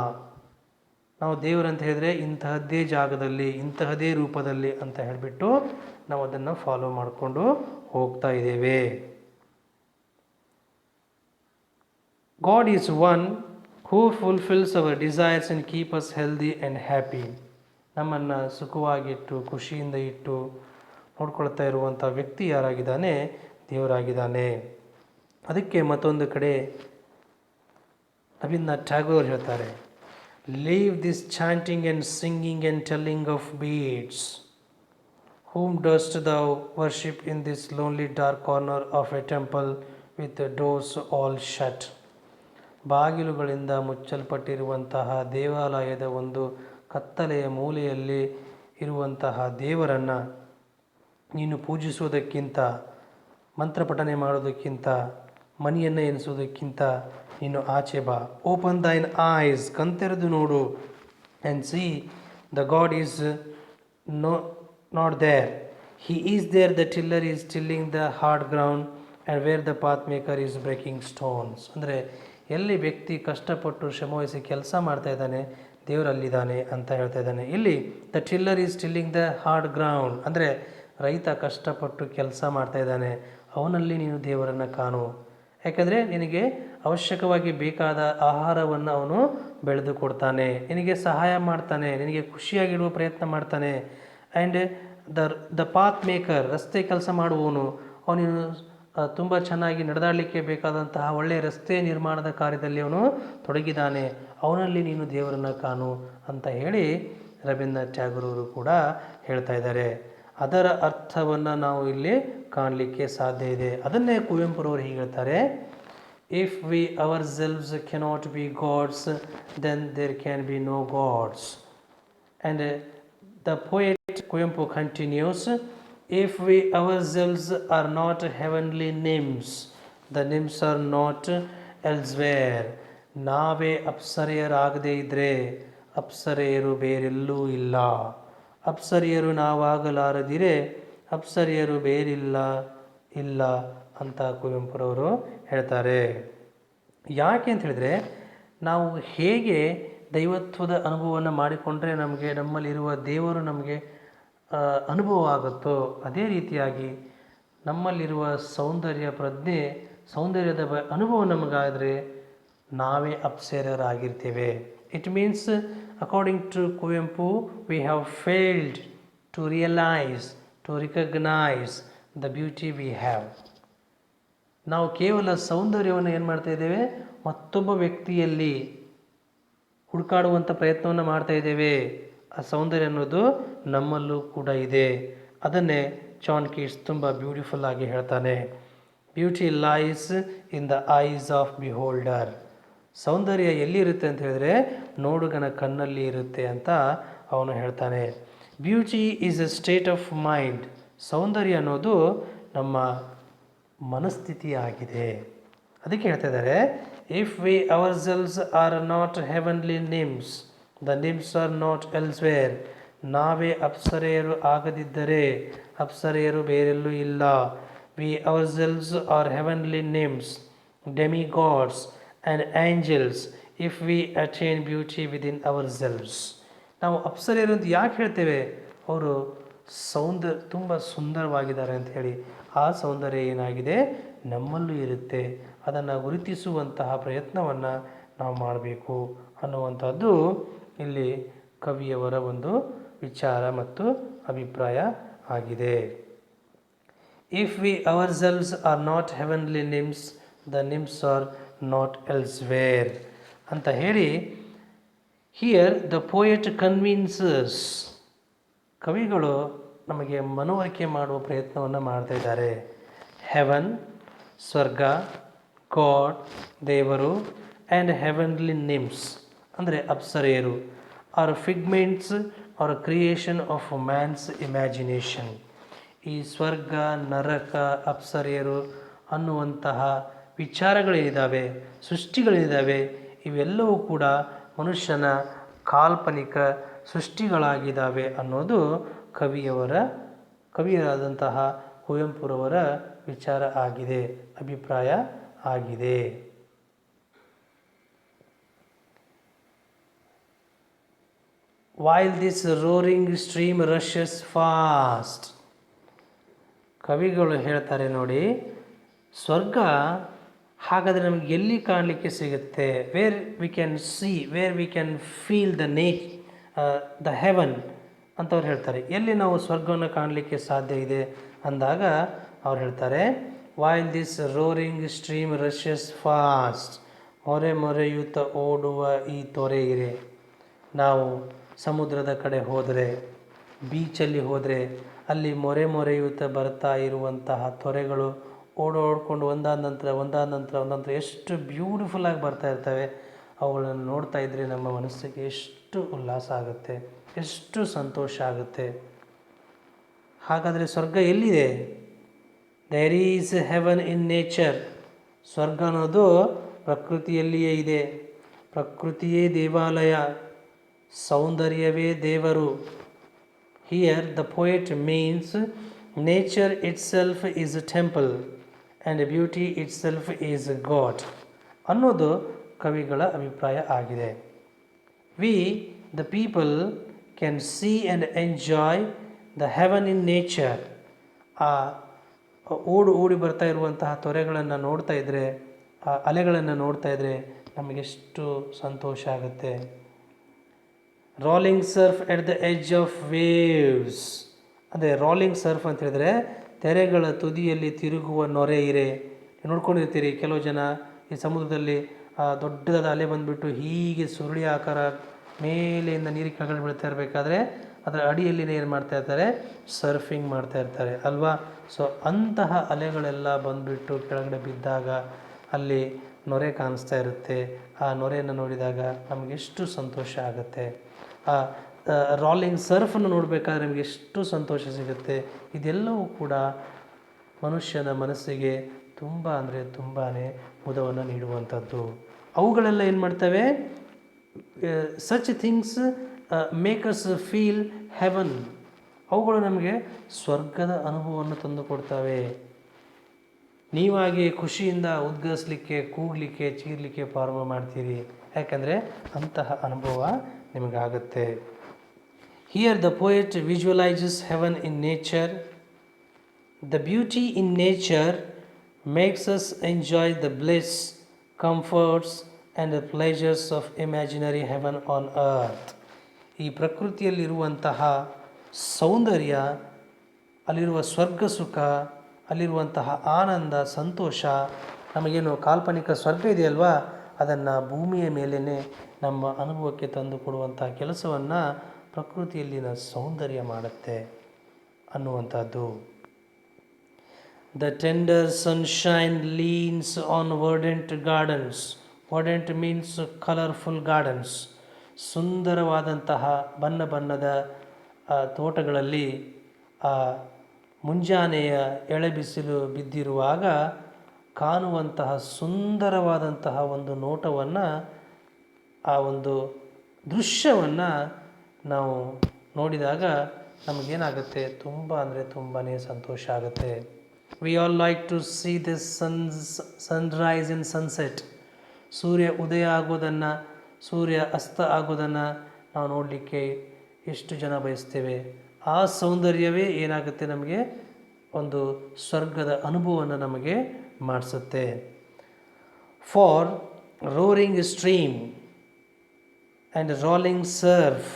ನಾವು ದೇವರಂತ ಹೇಳಿದರೆ ಇಂತಹದ್ದೇ ಜಾಗದಲ್ಲಿ, ಇಂತಹದೇ ರೂಪದಲ್ಲಿ ಅಂತ ಹೇಳಿಬಿಟ್ಟು ನಾವು ಅದನ್ನು ಫಾಲೋ ಮಾಡಿಕೊಂಡು ಹೋಗ್ತಾ ಇದ್ದೇವೆ. God is one who fulfills our desires and keep us healthy and happy. ನಮ್ಮನ್ನು ಸುಖವಾಗಿಟ್ಟು ಖುಷಿಯಿಂದ ಇಟ್ಟು ನೋಡ್ಕೊಳ್ತಾ ಇರುವಂಥ ವ್ಯಕ್ತಿ ಯಾರಾಗಿದ್ದಾನೆ? ದೇವರಾಗಿದ್ದಾನೆ. ಅದಕ್ಕೆ ಮತ್ತೊಂದು ಕಡೆ ರವೀಂದ್ರನಾಥ್ ಟ್ಯಾಗೋರ್ ಹೇಳ್ತಾರೆ, leave this chanting and singing and telling of beads. Whom dost thou worship in this lonely dark corner of a temple with the doors all shut? ಬಾಗಿಲುಗಳಿಂದ ಮುಚ್ಚಲ್ಪಟ್ಟಿರುವಂತಹ ದೇವಾಲಯದ ಒಂದು ಕತ್ತಲೆಯ ಮೂಲೆಯಲ್ಲಿ ಇರುವಂತಹ ದೇವರನ್ನು ನೀನು ಪೂಜಿಸುವುದಕ್ಕಿಂತ, ಮಂತ್ರಪಠನೆ ಮಾಡೋದಕ್ಕಿಂತ, ಮನೆಯನ್ನು ಎನಿಸುವುದಕ್ಕಿಂತ ನೀನು ಆಚೆ ಬಾ. ಓಪನ್ ದೈನ್ ಐಸ್, ಕಣ್ತೆರೆದು ನೋಡು. And C the god is not there. He is there. The tiller is tilling the hard ground and where the path maker is breaking stones. ಅಂದರೆ ಎಲ್ಲಿ ವ್ಯಕ್ತಿ ಕಷ್ಟಪಟ್ಟು ಶ್ರಮವಹಿಸಿ ಕೆಲಸ ಮಾಡ್ತಾ ಇದ್ದಾನೆ, ದೇವರಲ್ಲಿದ್ದಾನೆ ಅಂತ ಹೇಳ್ತಾ ಇದ್ದಾನೆ. ಇಲ್ಲಿ the tiller is tilling the hard ground, ಅಂದರೆ ರೈತ ಕಷ್ಟಪಟ್ಟು ಕೆಲಸ ಮಾಡ್ತಾ ಇದ್ದಾನೆ, ಅವನಲ್ಲಿ ನೀನು ದೇವರನ್ನು ಕಾಣು. ಯಾಕಂದರೆ ನಿನಗೆ ಅವಶ್ಯಕವಾಗಿ ಬೇಕಾದ ಆಹಾರವನ್ನು ಅವನು ಬೆಳೆದು ಕೊಡ್ತಾನೆ, ನಿನಗೆ ಸಹಾಯ ಮಾಡ್ತಾನೆ, ನಿನಗೆ ಖುಷಿಯಾಗಿಡುವ ಪ್ರಯತ್ನ ಮಾಡ್ತಾನೆ. ಆ್ಯಂಡ್ ದ ಪಾತ್ ಮೇಕರ್, ರಸ್ತೆ ಕೆಲಸ ಮಾಡುವವನು, ಅವನು ತುಂಬ ಚೆನ್ನಾಗಿ ನಡೆದಾಡಲಿಕ್ಕೆ ಬೇಕಾದಂತಹ ಒಳ್ಳೆಯ ರಸ್ತೆ ನಿರ್ಮಾಣದ ಕಾರ್ಯದಲ್ಲಿ ಅವನು ತೊಡಗಿದ್ದಾನೆ, ಅವನಲ್ಲಿ ನೀನು ದೇವರನ್ನು ಕಾಣು ಅಂತ ಹೇಳಿ ರವೀಂದ್ರನಾಥ್ ಟ್ಯಾಗೋರ್ ಅವರು ಕೂಡ ಹೇಳ್ತಾ ಇದ್ದಾರೆ. ಅದರ ಅರ್ಥವನ್ನು ನಾವು ಇಲ್ಲಿ ಕಾಣಲಿಕ್ಕೆ ಸಾಧ್ಯ ಇದೆ. ಅದನ್ನೇ ಕುವೆಂಪುರವರು ಹೀಗೆ ಹೇಳ್ತಾರೆ, if we ourselves cannot be gods then there can be no gods. And the poet Kuvempu continues, if we ourselves are not heavenly nymphs, the nymphs are not elsewhere. ನಾವೇ ಅಪ್ಸರೆಯರಾಗದೇ ಇದ್ದರೆ ಅಪ್ಸರೆಯರು ಬೇರೆಲ್ಲೂ ಇಲ್ಲ. ಅಪ್ಸರೆಯರು ನಾವಾಗಲಾರದಿರೆ ಅಪ್ಸರೆಯರು ಬೇರಿಲ್ಲ ಇಲ್ಲ ಅಂತ ಕುವೆಂಪುರವರು ಹೇಳ್ತಾರೆ. ಯಾಕೆ ಅಂತ ಹೇಳಿದರೆ, ನಾವು ಹೇಗೆ ದೈವತ್ವದ ಅನುಭವವನ್ನು ಮಾಡಿಕೊಂಡ್ರೆ ನಮ್ಮಲ್ಲಿರುವ ದೇವರು ನಮಗೆ ಅನುಭವ ಆಗುತ್ತೋ, ಅದೇ ರೀತಿಯಾಗಿ ನಮ್ಮಲ್ಲಿರುವ ಸೌಂದರ್ಯ ಪ್ರಜ್ಞೆ, ಸೌಂದರ್ಯದ ಅನುಭವ ನಮಗಾದರೆ ನಾವೇ ಅಪ್ಸರೆಯರಾಗಿರ್ತೇವೆ. It means according to Kuvempu, we have failed to realise, to recognise the beauty we have. ನಾವು ಕೇವಲ ಸೌಂದರ್ಯವನ್ನು ಏನು ಮಾಡ್ತಾ ಇದ್ದೇವೆ, ಮತ್ತೊಬ್ಬ ವ್ಯಕ್ತಿಯಲ್ಲಿ ಹುಡುಕಾಡುವಂಥ ಪ್ರಯತ್ನವನ್ನು ಮಾಡ್ತಾ ಇದ್ದೇವೆ. ಆ ಸೌಂದರ್ಯ ಅನ್ನೋದು ನಮ್ಮಲ್ಲೂ ಕೂಡ ಇದೆ. ಅದನ್ನೇ ಜಾನ್ ಕೀಟ್ಸ್ ತುಂಬ ಬ್ಯೂಟಿಫುಲ್ ಆಗಿ ಹೇಳ್ತಾನೆ, beauty lies in the eyes of beholder. ಸೌಂದರ್ಯ ಎಲ್ಲಿರುತ್ತೆ ಅಂತ ಹೇಳಿದ್ರೆ ನೋಡುಗನ ಕಣ್ಣಲ್ಲಿ ಇರುತ್ತೆ ಅಂತ ಅವನು ಹೇಳ್ತಾನೆ. Beauty is a state of mind. ಸೌಂದರ್ಯ ಅನ್ನೋದು ನಮ್ಮ ಮನಸ್ಥಿತಿ ಆಗಿದೆ. ಅದಕ್ಕೆ ಹೇಳ್ತಾ ಇದ್ದಾರೆ, if we ourselves are not heavenly nymphs, the nymphs are not elsewhere. ನಾವೇ ಅಪ್ಸರೆಯರು ಆಗದಿದ್ದರೆ ಅಪ್ಸರೆಯರು ಬೇರೆಲ್ಲೂ ಇಲ್ಲ. We ourselves are heavenly nymphs, demigods and angels if we attain beauty within ourselves. ನಾವು ಅಪ್ಸರೆಯರು ಅಂತ ಯಾಕೆ ಹೇಳ್ತೇವೆ? ಅವರು ತುಂಬ ಸುಂದರವಾಗಿದ್ದಾರೆ ಅಂತ ಹೇಳಿ. ಆ ಸೌಂದರ್ಯ ಏನಾಗಿದೆ, ನಮ್ಮಲ್ಲೂ ಇರುತ್ತೆ. ಅದನ್ನು ಗುರುತಿಸುವಂತಹ ಪ್ರಯತ್ನವನ್ನು ನಾವು ಮಾಡಬೇಕು ಅನ್ನುವಂಥದ್ದು ಇಲ್ಲಿ ಕವಿಯವರ ಒಂದು ವಿಚಾರ ಮತ್ತು ಅಭಿಪ್ರಾಯ ಆಗಿದೆ. If we ourselves are not heavenly nymphs, the nymphs are not elsewhere ಅಂತ ಹೇಳಿ, ಹಿಯರ್ ದ ಪೋಯೆಟ್ ಕನ್ವಿನ್ಸಸ್, ಕವಿಗಳು ನಮಗೆ ಮನವರಿಕೆ ಮಾಡುವ ಪ್ರಯತ್ನವನ್ನು ಮಾಡ್ತಾ ಇದ್ದಾರೆ. ಹೆವನ್, ಸ್ವರ್ಗ, ಗಾಡ್, ದೇವರು, ಆ್ಯಂಡ್ ಹೆವನ್ಲಿ ನಿಮ್ಸ್ ಅಂದರೆ ಅಪ್ಸರೆಯರು, are figments are creation of man's imagination. ಈ ಸ್ವರ್ಗ, ನರಕ, ಅಪ್ಸರೆಯರು ಅನ್ನುವಂತಹ ವಿಚಾರಗಳೇನಿದ್ದಾವೆ, ಸೃಷ್ಟಿಗಳೇನಿದ್ದಾವೆ, ಇವೆಲ್ಲವೂ ಕೂಡ ಮನುಷ್ಯನ ಕಾಲ್ಪನಿಕ ಸೃಷ್ಟಿಗಳಾಗಿದ್ದಾವೆ ಅನ್ನೋದು ಕವಿಯರಾದಂತಹ ಕುವೆಂಪುರವರ ವಿಚಾರ ಆಗಿದೆ, ಅಭಿಪ್ರಾಯ ಆಗಿದೆ. While this roaring stream rushes fast, ಕವಿಗಳು ಹೇಳ್ತಾರೆ ನೋಡಿ, ಸ್ವರ್ಗ ಹಾಗಾದರೆ ನಮಗೆ ಎಲ್ಲಿ ಕಾಣಲಿಕ್ಕೆ ಸಿಗುತ್ತೆ? Where we can see, where we can feel the heaven ಅಂತವ್ರು ಹೇಳ್ತಾರೆ. ಎಲ್ಲಿ ನಾವು ಸ್ವರ್ಗವನ್ನು ಕಾಣಲಿಕ್ಕೆ ಸಾಧ್ಯ ಇದೆ ಅಂದಾಗ ಅವ್ರು ಹೇಳ್ತಾರೆ, while this roaring stream rushes fast, ಮೊರೆಯುತ್ತ ಓಡುವ ಈ ತೊರೆ ಇರೆ. ನಾವು ಸಮುದ್ರದ ಕಡೆ ಹೋದರೆ, ಬೀಚಲ್ಲಿ ಹೋದರೆ, ಅಲ್ಲಿ ಮೊರೆಯುತ್ತ ಬರ್ತಾ ಇರುವಂತಹ ತೊರೆಗಳು ಓಡೋಡ್ಕೊಂಡು ಒಂದಾದ ನಂತರ ಎಷ್ಟು ಬ್ಯೂಟಿಫುಲ್ಲಾಗಿ ಬರ್ತಾ ಇರ್ತವೆ. ಅವುಗಳನ್ನು ನೋಡ್ತಾ ಇದ್ದರೆ ನಮ್ಮ ಮನಸ್ಸಿಗೆ ಎಷ್ಟು ಉಲ್ಲಾಸ ಆಗುತ್ತೆ, ಎಷ್ಟು ಸಂತೋಷ ಆಗುತ್ತೆ. ಹಾಗಾದರೆ ಸ್ವರ್ಗ ಎಲ್ಲಿದೆ? There is heaven in nature. ಸ್ವರ್ಗ ಅನ್ನೋದು ಪ್ರಕೃತಿಯಲ್ಲಿಯೇ ಇದೆ. ಪ್ರಕೃತಿಯೇ ದೇವಾಲಯ, ಸೌಂದರ್ಯವೇ ದೇವರು. Here the poet means nature itself is a temple and beauty itself is God ಅನ್ನೋದು ಕವಿಗಳ ಅಭಿಪ್ರಾಯ ಆಗಿದೆ. We the people can see and enjoy the heaven in nature. ಆ ಓಡಿ ಬರ್ತಾ ಇರುವಂತಹ ತೊರೆಗಳನ್ನು ನೋಡ್ತಾ ಇದ್ದರೆ, ಆ ಅಲೆಗಳನ್ನು ನೋಡ್ತಾ ಇದ್ದರೆ ನಮಗೆಷ್ಟು ಸಂತೋಷ ಆಗುತ್ತೆ. Rolling Surf at the edge of waves. ಅದೇ ರಾಲಿಂಗ್ ಸರ್ಫ್ ಅಂತ ಹೇಳಿದರೆ ತೆರೆಗಳ ತುದಿಯಲ್ಲಿ ತಿರುಗುವ ನೊರೆ ಇರೆ. ನೋಡ್ಕೊಂಡಿರ್ತೀರಿ, ಕೆಲವು ಜನ ಈ ಸಮುದ್ರದಲ್ಲಿ ದೊಡ್ಡದಾದ ಅಲೆ ಬಂದುಬಿಟ್ಟು ಹೀಗೆ ಸುರುಳಿ ಆಕಾರ ಮೇಲೆಯಿಂದ ನೀರಿಗೆ ಕೆಳಗಡೆ ಬೀಳ್ತಾ ಇರಬೇಕಾದ್ರೆ ಅದರ ಅಡಿಯಲ್ಲಿ ಏನು ಮಾಡ್ತಾ ಇರ್ತಾರೆ? ಸರ್ಫಿಂಗ್ ಮಾಡ್ತಾ ಇರ್ತಾರೆ ಅಲ್ವಾ? ಸೊ ಅಂತಹ ಅಲೆಗಳೆಲ್ಲ ಬಂದುಬಿಟ್ಟು ಕೆಳಗಡೆ ಬಿದ್ದಾಗ ಅಲ್ಲಿ ನೊರೆ ಕಾಣಿಸ್ತಾ ಇರುತ್ತೆ. ಆ ನೊರೆಯನ್ನು ನೋಡಿದಾಗ ನಮಗೆಷ್ಟು ಸಂತೋಷ ಆಗುತ್ತೆ. ಆ ರಾಲಿಂಗ್ ಸರ್ಫನ್ನು ನೋಡಬೇಕಾದ್ರೆ ನಮಗೆ ಎಷ್ಟು ಸಂತೋಷ ಸಿಗುತ್ತೆ. ಇದೆಲ್ಲವೂ ಕೂಡ ಮನುಷ್ಯನ ಮನಸ್ಸಿಗೆ ತುಂಬಾ ಮುದವನ್ನು ನೀಡುವಂಥದ್ದು. ಅವುಗಳೆಲ್ಲ ಏನು ಮಾಡ್ತವೆ? Such things make us feel heaven. ಅವುಗಳು ನಮಗೆ ಸ್ವರ್ಗದ ಅನುಭವವನ್ನು ತಂದುಕೊಡ್ತವೆ. ನೀವಾಗೆ ಖುಷಿಯಿಂದ ಉದ್ಗರಿಸಲಿಕ್ಕೆ, ಕೂಗಲಿಕ್ಕೆ, ಚೀರಲಿಕ್ಕೆ ಪ್ರಾರಂಭ ಮಾಡ್ತೀರಿ. ಯಾಕಂದರೆ ಅಂತಹ ಅನುಭವ ನಿಮಗಾಗುತ್ತೆ. Here the poet visualises heaven in nature. The beauty in nature makes us enjoy the bliss, comforts and the pleasures of imaginary heaven on earth. ಈ ಪ್ರಕೃತಿಯಲ್ಲಿರುವಂತಹ ಸೌಂದರ್ಯ, ಅಲ್ಲಿರುವ ಸ್ವರ್ಗ ಸುಖ, ಅಲ್ಲಿರುವಂತಹ ಆನಂದ, ಸಂತೋಷ, ನಮಗೇನು ಕಾಲ್ಪನಿಕ ಸ್ವರ್ಗ ಇದೆಯಲ್ವಾ, ಅದನ್ನು ಭೂಮಿಯ ಮೇಲೇ ನಮ್ಮ ಅನುಭವಕ್ಕೆ ತಂದು ಕೊಡುವಂಥ ಕೆಲಸವನ್ನು ಪ್ರಕೃತಿಯಲ್ಲಿನ ಸೌಂದರ್ಯ ಮಾಡುತ್ತೆ ಅನ್ನುವಂಥದ್ದು. The tender sunshine leans on verdant gardens. Verdant means colourful gardens. ಸುಂದರವಾದಂತಹ ಬಣ್ಣದ ತೋಟಗಳಲ್ಲಿ ಮುಂಜಾನೆಯ ಎಳೆಬಿಸಿಲು ಬಿದ್ದಿರುವಾಗ ಕಾಣುವಂತಹ ಸುಂದರವಾದಂತಹ ಒಂದು ನೋಟವನ್ನು, ಆ ಒಂದು ದೃಶ್ಯವನ್ನು ನಾವು ನೋಡಿದಾಗ ನಮಗೇನಾಗುತ್ತೆ? ತುಂಬಾ ಸಂತೋಷ ಆಗುತ್ತೆ. We all like to see this sunrise in sunset. ಸೂರ್ಯ ಉದಯ ಆಗೋದನ್ನು, ಸೂರ್ಯ ಅಸ್ತ ಆಗೋದನ್ನು ನಾವು ನೋಡಲಿಕ್ಕೆ ಎಷ್ಟು ಜನ ಬಯಸ್ತೇವೆ. ಆ ಸೌಂದರ್ಯವೇ ಏನಾಗುತ್ತೆ? ನಮಗೆ ಒಂದು ಸ್ವರ್ಗದ ಅನುಭವವನ್ನು ನಮಗೆ ಮಾಡಿಸುತ್ತೆ. For roaring stream and rolling surf,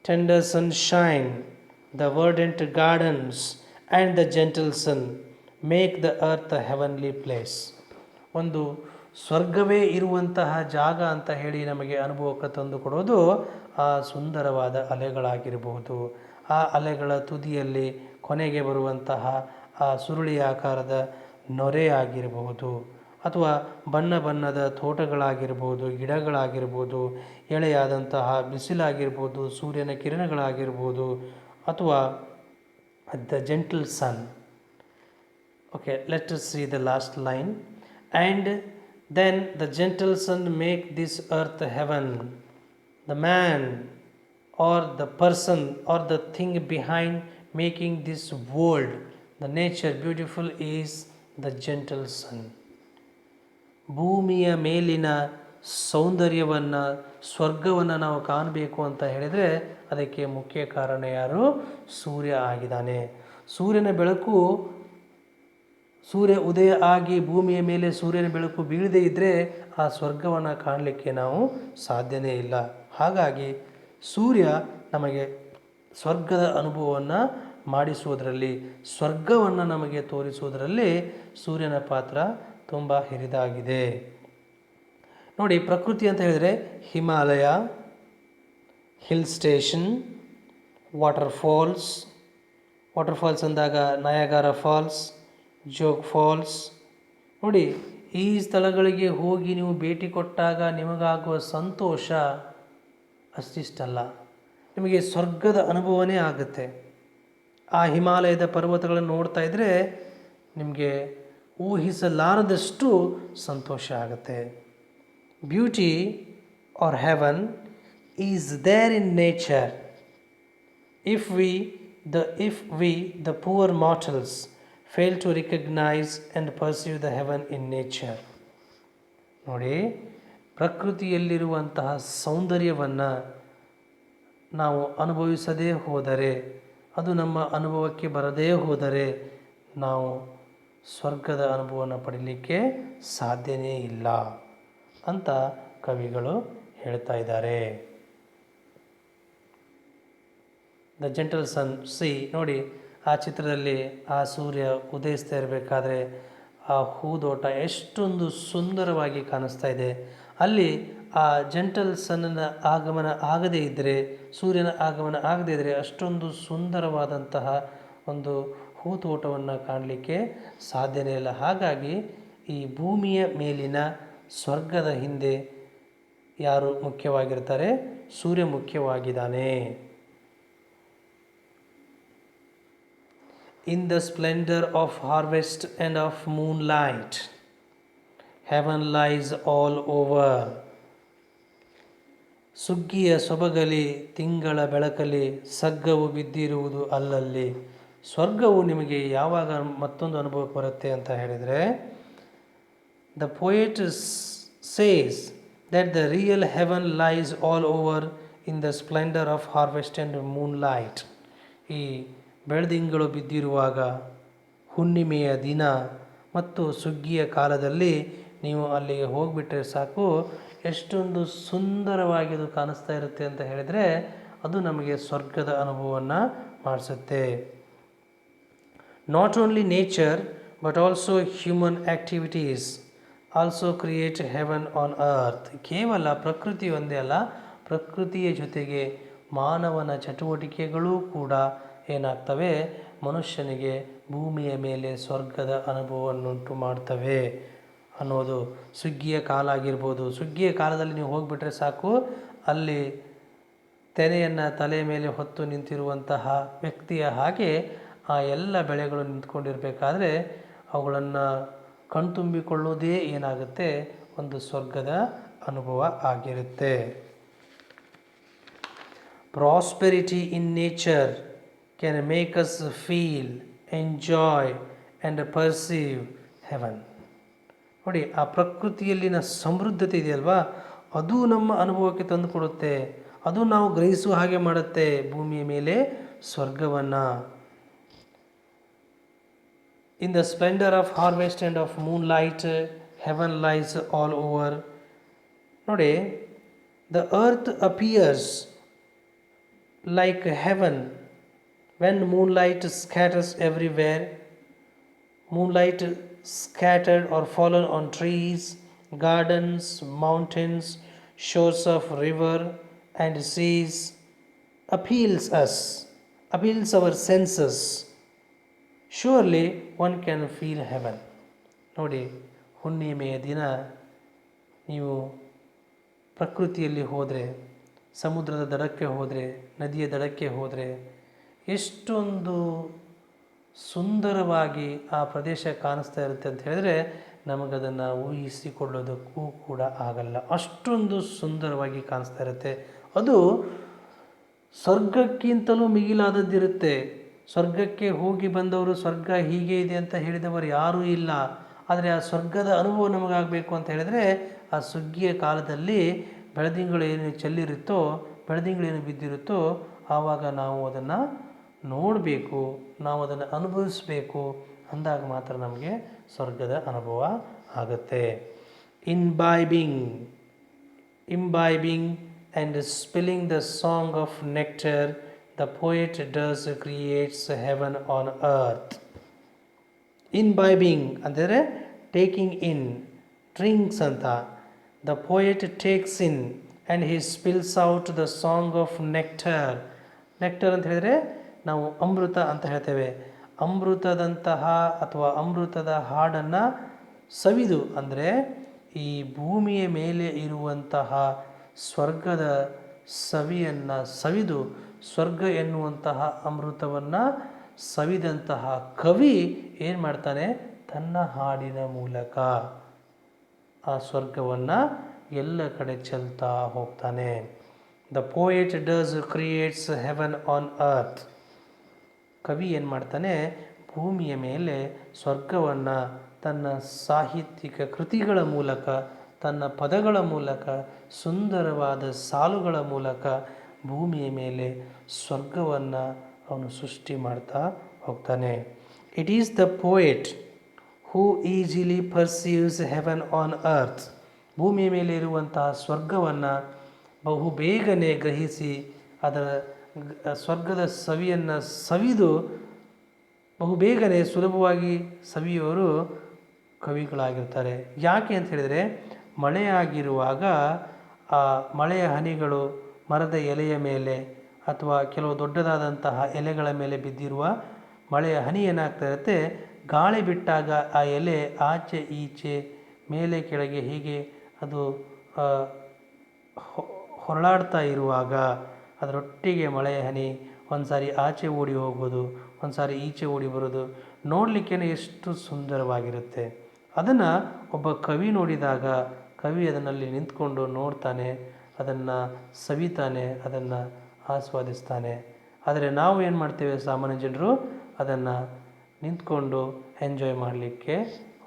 tender sunshine, the verdant gardens and the gentle sun make the earth a heavenly place. ಒಂದು ಸ್ವರ್ಗವೇ ಇರುವಂತಹ ಜಾಗ ಅಂತ ಹೇಳಿ ನಮಗೆ ಅನುಭವಕ್ಕೆ ತಂದು ಕೊಡೋದು ಆ ಸುಂದರವಾದ ಅಲೆಗಳಾಗಿರಬಹುದು. ಆ ಅಲೆಗಳ ತುದಿಯಲ್ಲಿ ಕೊನೆಗೆ ಬರುವಂತಹ ಆ ಸುರುಳಿ ಆಕಾರದ ನೊರೆ ಆಗಿರಬಹುದು, ಅಥವಾ ಬಣ್ಣದ ತೋಟಗಳಾಗಿರ್ಬೋದು, ಗಿಡಗಳಾಗಿರ್ಬೋದು, ಎಳೆಯಾದಂತಹ ಬಿಸಿಲಾಗಿರ್ಬೋದು, ಸೂರ್ಯನ ಕಿರಣಗಳಾಗಿರ್ಬೋದು, ಅಥವಾ the gentle sun. Okay, let us see the last line. And then the gentle sun make this earth heaven. The man or the person or the thing behind making this world, the nature beautiful is the gentle sun. ಭೂಮಿಯ ಮೇಲಿನ ಸೌಂದರ್ಯವನ್ನು, ಸ್ವರ್ಗವನ್ನು ನಾವು ಕಾಣಬೇಕು ಅಂತ ಹೇಳಿದರೆ ಅದಕ್ಕೆ ಮುಖ್ಯ ಕಾರಣ ಯಾರು? ಸೂರ್ಯ ಆಗಿದ್ದಾನೆ. ಸೂರ್ಯನ ಬೆಳಕು, ಸೂರ್ಯ ಉದಯ ಆಗಿ ಭೂಮಿಯ ಮೇಲೆ ಸೂರ್ಯನ ಬೆಳಕು ಬೀಳದೇ ಇದ್ದರೆ ಆ ಸ್ವರ್ಗವನ್ನು ಕಾಣಲಿಕ್ಕೆ ನಾವು ಸಾಧ್ಯನೇ ಇಲ್ಲ. ಹಾಗಾಗಿ ಸೂರ್ಯ ನಮಗೆ ಸ್ವರ್ಗದ ಅನುಭವವನ್ನು ಮಾಡಿಸುವುದರಲ್ಲಿ, ಸ್ವರ್ಗವನ್ನು ನಮಗೆ ತೋರಿಸುವುದರಲ್ಲಿ ಸೂರ್ಯನ ಪಾತ್ರ ತುಂಬ ಹಿರಿದಾಗಿದೆ. ನೋಡಿ, ಪ್ರಕೃತಿ ಅಂತ ಹೇಳಿದರೆ ಹಿಮಾಲಯ, ಹಿಲ್ ಸ್ಟೇಷನ್, ವಾಟರ್ಫಾಲ್ಸ್ ಅಂದಾಗ ನಯಾಗರ ಫಾಲ್ಸ್, ಜೋಗ್ ಫಾಲ್ಸ್. ನೋಡಿ, ಈ ಸ್ಥಳಗಳಿಗೆ ಹೋಗಿ ನೀವು ಭೇಟಿ ಕೊಟ್ಟಾಗ ನಿಮಗಾಗುವ ಸಂತೋಷ ಅಷ್ಟಿಷ್ಟಲ್ಲ, ನಿಮಗೆ ಸ್ವರ್ಗದ ಅನುಭವನೇ ಆಗುತ್ತೆ. ಆ ಹಿಮಾಲಯದ ಪರ್ವತಗಳನ್ನು ನೋಡ್ತಾ ಇದ್ದರೆ ನಿಮಗೆ ಊಹಿಸಲಾರದಷ್ಟು ಸಂತೋಷ ಆಗುತ್ತೆ. Beauty or heaven is there in nature. If we the poor mortals fail to recognize and perceive the heaven in nature. ನೋಡಿ, ಪ್ರಕೃತಿಯಲ್ಲಿರುವಂತಹ ಸೌಂದರ್ಯವನ್ನು ನಾವು ಅನುಭವಿಸದೇ ಹೋದರೆ, ಅದು ನಮ್ಮ ಅನುಭವಕ್ಕೆ ಬರದೇ ಹೋದರೆ ನಾವು ಸ್ವರ್ಗದ ಅನುಭವವನ್ನು ಪಡೀಲಿಕ್ಕೆ ಸಾಧ್ಯನೇ ಇಲ್ಲ ಅಂತ ಕವಿಗಳು ಹೇಳ್ತಾ ಇದ್ದಾರೆ. ದ ಜೆಂಟಲ್ ಸನ್ ಸಿ, ನೋಡಿ ಆ ಚಿತ್ರದಲ್ಲಿ ಆ ಸೂರ್ಯ ಉದಯಿಸ್ತಾ ಇರಬೇಕಾದ್ರೆ ಆ ಹೂದೋಟ ಎಷ್ಟೊಂದು ಸುಂದರವಾಗಿ ಕಾಣಿಸ್ತಾ ಇದೆ. ಅಲ್ಲಿ ಆ ಜೆಂಟಲ್ ಸನ್ನ ಆಗಮನ ಆಗದೇ ಇದ್ದರೆ, ಸೂರ್ಯನ ಆಗಮನ ಆಗದೇ ಇದ್ದರೆ ಅಷ್ಟೊಂದು ಸುಂದರವಾದಂತಹ ಒಂದು ಹೂತೋಟವನ್ನು ಕಾಣಲಿಕ್ಕೆ ಸಾಧ್ಯನೇ ಇಲ್ಲ. ಹಾಗಾಗಿ ಈ ಭೂಮಿಯ ಮೇಲಿನ ಸ್ವರ್ಗದ ಹಿಂದೆ ಯಾರು ಮುಖ್ಯವಾಗಿರ್ತಾರೆ? ಸೂರ್ಯ ಮುಖ್ಯವಾಗಿದ್ದಾನೆ. In the splendor of harvest and of moonlight, heaven lies all over. ಸುಗ್ಗಿಯ ಸೊಬಗಲಿ, ತಿಂಗಳ ಬೆಳಕಲಿ ಸಗ್ಗವು ಬಿದ್ದಿರುವುದು ಅಲ್ಲಲ್ಲಿ. ಸ್ವರ್ಗವು ನಿಮಗೆ ಯಾವಾಗ ಮತ್ತೊಂದು ಅನುಭವಕ್ಕೆ ಬರುತ್ತೆ ಅಂತ ಹೇಳಿದರೆ, the poet says that the real heaven lies all over in the splendor of harvest and moonlight. ಈ ಬೆಳದಿಂಗಳು ಬಿದ್ದಿರುವಾಗ, ಹುಣ್ಣಿಮೆಯ ದಿನ ಮತ್ತು ಸುಗ್ಗಿಯ ಕಾಲದಲ್ಲಿ ನೀವು ಅಲ್ಲಿಗೆ ಹೋಗಿಬಿಟ್ರೆ ಸಾಕು, ಎಷ್ಟೊಂದು ಸುಂದರವಾಗಿ ಅದು ಕಾಣಿಸ್ತಾ ಇರುತ್ತೆ ಅಂತ ಹೇಳಿದರೆ ಅದು ನಮಗೆ ಸ್ವರ್ಗದ ಅನುಭವವನ್ನು ಮಾಡಿಸುತ್ತೆ. Not only nature but also human activities also create heaven on earth. ಕೇವಲ ಪ್ರಕೃತಿ ಒಂದೇ ಅಲ್ಲ, ಪ್ರಕೃತಿಯ ಜೊತೆಗೆ ಮಾನವನ ಚಟುವಟಿಕೆಗಳೂ ಕೂಡ ಏನಾಗ್ತವೆ, ಮನುಷ್ಯನಿಗೆ ಭೂಮಿಯ ಮೇಲೆ ಸ್ವರ್ಗದ ಅನುಭವವನ್ನುಂಟು ಮಾಡ್ತವೆ ಅನ್ನೋದು. ಸುಗ್ಗಿಯ ಕಾಲ ಆಗಿರ್ಬೋದು, ಸುಗ್ಗಿಯ ಕಾಲದಲ್ಲಿ ನೀವು ಹೋಗಿಬಿಟ್ರೆ ಸಾಕು, ಅಲ್ಲಿ ತೆನೆಯನ್ನು ತಲೆ ಮೇಲೆ ಹೊತ್ತು ನಿಂತಿರುವಂತಹ ವ್ಯಕ್ತಿಯ ಹಾಗೆ ಆ ಎಲ್ಲ ಬೆಳೆಗಳು ನಿಂತ್ಕೊಂಡಿರಬೇಕಾದ್ರೆ ಅವುಗಳನ್ನು ಕಣ್ತುಂಬಿಕೊಳ್ಳೋದೇ ಏನಾಗುತ್ತೆ, ಒಂದು ಸ್ವರ್ಗದ ಅನುಭವ ಆಗಿರುತ್ತೆ. Prosperity in nature can make us feel, enjoy and perceive heaven. ನೋಡಿ, ಆ ಪ್ರಕೃತಿಯಲ್ಲಿನ ಸಮೃದ್ಧತೆ ಇದೆಯಲ್ವಾ, ಅದು ನಮ್ಮ ಅನುಭವಕ್ಕೆ ತಂದು ಕೊಡುತ್ತೆ, ಅದು ನಾವು ಗ್ರಹಿಸುವ ಹಾಗೆ ಮಾಡುತ್ತೆ ಭೂಮಿಯ ಮೇಲೆ ಸ್ವರ್ಗವನ್ನು. In the splendor of harvest and of moonlight, heaven lies all over. ನೋಡಿ, the earth appears like heaven when moonlight scatters everywhere. Moonlight scattered or fallen on trees, gardens, mountains, shores of river and seas appeals our senses. Surely one can feel heaven. ನೋಡಿ, ಹುಣ್ಣಿಮೆಯ ದಿನ ನೀವು ಪ್ರಕೃತಿಯಲ್ಲಿ ಹೋದರೆ, ಸಮುದ್ರದ ದಡಕ್ಕೆ ಹೋದರೆ, ನದಿಯ ದಡಕ್ಕೆ ಹೋದರೆ ಎಷ್ಟೊಂದು ಸುಂದರವಾಗಿ ಆ ಪ್ರದೇಶ ಕಾಣಿಸ್ತಾ ಇರುತ್ತೆ ಅಂತ ಹೇಳಿದ್ರೆ ನಮಗದನ್ನು ಊಹಿಸಿಕೊಳ್ಳೋದಕ್ಕೂ ಕೂಡ ಆಗಲ್ಲ. ಅಷ್ಟೊಂದು ಸುಂದರವಾಗಿ ಕಾಣಿಸ್ತಾ ಇರುತ್ತೆ. ಅದು ಸ್ವರ್ಗಕ್ಕಿಂತಲೂ ಮಿಗಿಲಾದದ್ದಿರುತ್ತೆ. ಸ್ವರ್ಗಕ್ಕೆ ಹೋಗಿ ಬಂದವರು ಸ್ವರ್ಗ ಹೀಗೆ ಇದೆ ಅಂತ ಹೇಳಿದವರು ಯಾರೂ ಇಲ್ಲ. ಆದರೆ ಆ ಸ್ವರ್ಗದ ಅನುಭವ ನಮಗಾಗಬೇಕು ಅಂತ ಹೇಳಿದರೆ ಆ ಸುಗ್ಗಿಯ ಕಾಲದಲ್ಲಿ ಬೆಳದಿಂಗಳು ಏನು ಚೆಲ್ಲಿರುತ್ತೋ, ಬೆಳದಿಂಗಳೇನು ಬಿದ್ದಿರುತ್ತೋ, ಆವಾಗ ನಾವು ಅದನ್ನು ನೋಡಬೇಕು, ನಾವು ಅದನ್ನು ಅನುಭವಿಸಬೇಕು. ಅಂದಾಗ ಮಾತ್ರ ನಮಗೆ ಸ್ವರ್ಗದ ಅನುಭವ ಆಗುತ್ತೆ. Imbibing and spilling the song of nectar, the poet does creates heaven on earth. Imbibing ಅಂದರೆ ಟೇಕಿಂಗ್ ಇನ್, ಡ್ರಿಂಕ್ಸ್ ಅಂತ. The poet takes in and he spills out the song of nectar. Nectar ಅಂತ ಹೇಳಿದರೆ ನಾವು ಅಮೃತ ಅಂತ ಹೇಳ್ತೇವೆ. ಅಮೃತದಂತಹ ಅಥವಾ ಅಮೃತದ ಹಾಡನ್ನು ಸವಿದು, ಅಂದರೆ ಈ ಭೂಮಿಯ ಮೇಲೆ ಇರುವಂತಹ ಸ್ವರ್ಗದ ಸವಿಯನ್ನು ಸವಿದು, ಸ್ವರ್ಗ ಎನ್ನುವಂತಹ ಅಮೃತವನ್ನು ಸವಿದಂತಹ ಕವಿ ಏನು ಮಾಡ್ತಾನೆ, ತನ್ನ ಹಾಡಿನ ಮೂಲಕ ಆ ಸ್ವರ್ಗವನ್ನು ಎಲ್ಲ ಕಡೆ ಚೆಲ್ತಾ ಹೋಗ್ತಾನೆ. The poet does creates heaven on earth. ಕವಿ ಏನು ಮಾಡ್ತಾನೆ, ಭೂಮಿಯ ಮೇಲೆ ಸ್ವರ್ಗವನ್ನು ತನ್ನ ಸಾಹಿತ್ಯಿಕ ಕೃತಿಗಳ ಮೂಲಕ, ತನ್ನ ಪದಗಳ ಮೂಲಕ, ಸುಂದರವಾದ ಸಾಲುಗಳ ಮೂಲಕ ಭೂಮಿಯ ಮೇಲೆ ಸ್ವರ್ಗವನ್ನು ಅವನು ಸೃಷ್ಟಿ ಮಾಡ್ತಾ ಹೋಗ್ತಾನೆ. It is the poet who easily perceives heaven on earth. ಭೂಮಿಯ ಮೇಲೆ ಇರುವಂತಹ ಸ್ವರ್ಗವನ್ನು ಬಹು ಬೇಗನೆ ಗ್ರಹಿಸಿ ಅದರ ಸ್ವರ್ಗದ ಸವಿಯನ್ನು ಸವಿದು ಬಹುಬೇಗನೆ ಸುಲಭವಾಗಿ ಸವಿಯೋರು ಕವಿಗಳಾಗಿರ್ತಾರೆ. ಯಾಕೆ ಅಂತ ಹೇಳಿದರೆ, ಮಳೆಯಾಗಿರುವಾಗ ಆ ಮಳೆಯ ಹನಿಗಳು ಮರದ ಎಲೆಯ ಮೇಲೆ ಅಥವಾ ಕೆಲವು ದೊಡ್ಡದಾದಂತಹ ಎಲೆಗಳ ಮೇಲೆ ಬಿದ್ದಿರುವ ಮಳೆಯ ಹನಿ ಏನಾಗ್ತಾ ಇರುತ್ತೆ, ಗಾಳಿ ಬಿಟ್ಟಾಗ ಆ ಎಲೆ ಆಚೆ ಈಚೆ ಮೇಲೆ ಕೆಳಗೆ ಹೀಗೆ ಅದು ಹೊರಳಾಡ್ತಾ ಇರುವಾಗ ಅದರೊಟ್ಟಿಗೆ ಮಳೆಯ ಹನಿ ಒಂದು ಸಾರಿ ಆಚೆ ಓಡಿ ಹೋಗೋದು, ಒಂದು ಸಾರಿ ಈಚೆ ಓಡಿ ಬರೋದು ನೋಡಲಿಕ್ಕೆ ಎಷ್ಟು ಸುಂದರವಾಗಿರುತ್ತೆ. ಅದನ್ನು ಒಬ್ಬ ಕವಿ ನೋಡಿದಾಗ ಕವಿ ಅದನ್ನಲ್ಲಿ ನಿಂತ್ಕೊಂಡು ನೋಡ್ತಾನೆ, ಅದನ್ನು ಸವಿತಾನೆ, ಅದನ್ನು ಆಸ್ವಾದಿಸ್ತಾನೆ. ಆದರೆ ನಾವು ಏನು ಮಾಡ್ತೇವೆ, ಸಾಮಾನ್ಯ ಜನರು ಅದನ್ನು ನಿಂತ್ಕೊಂಡು ಎಂಜಾಯ್ ಮಾಡಲಿಕ್ಕೆ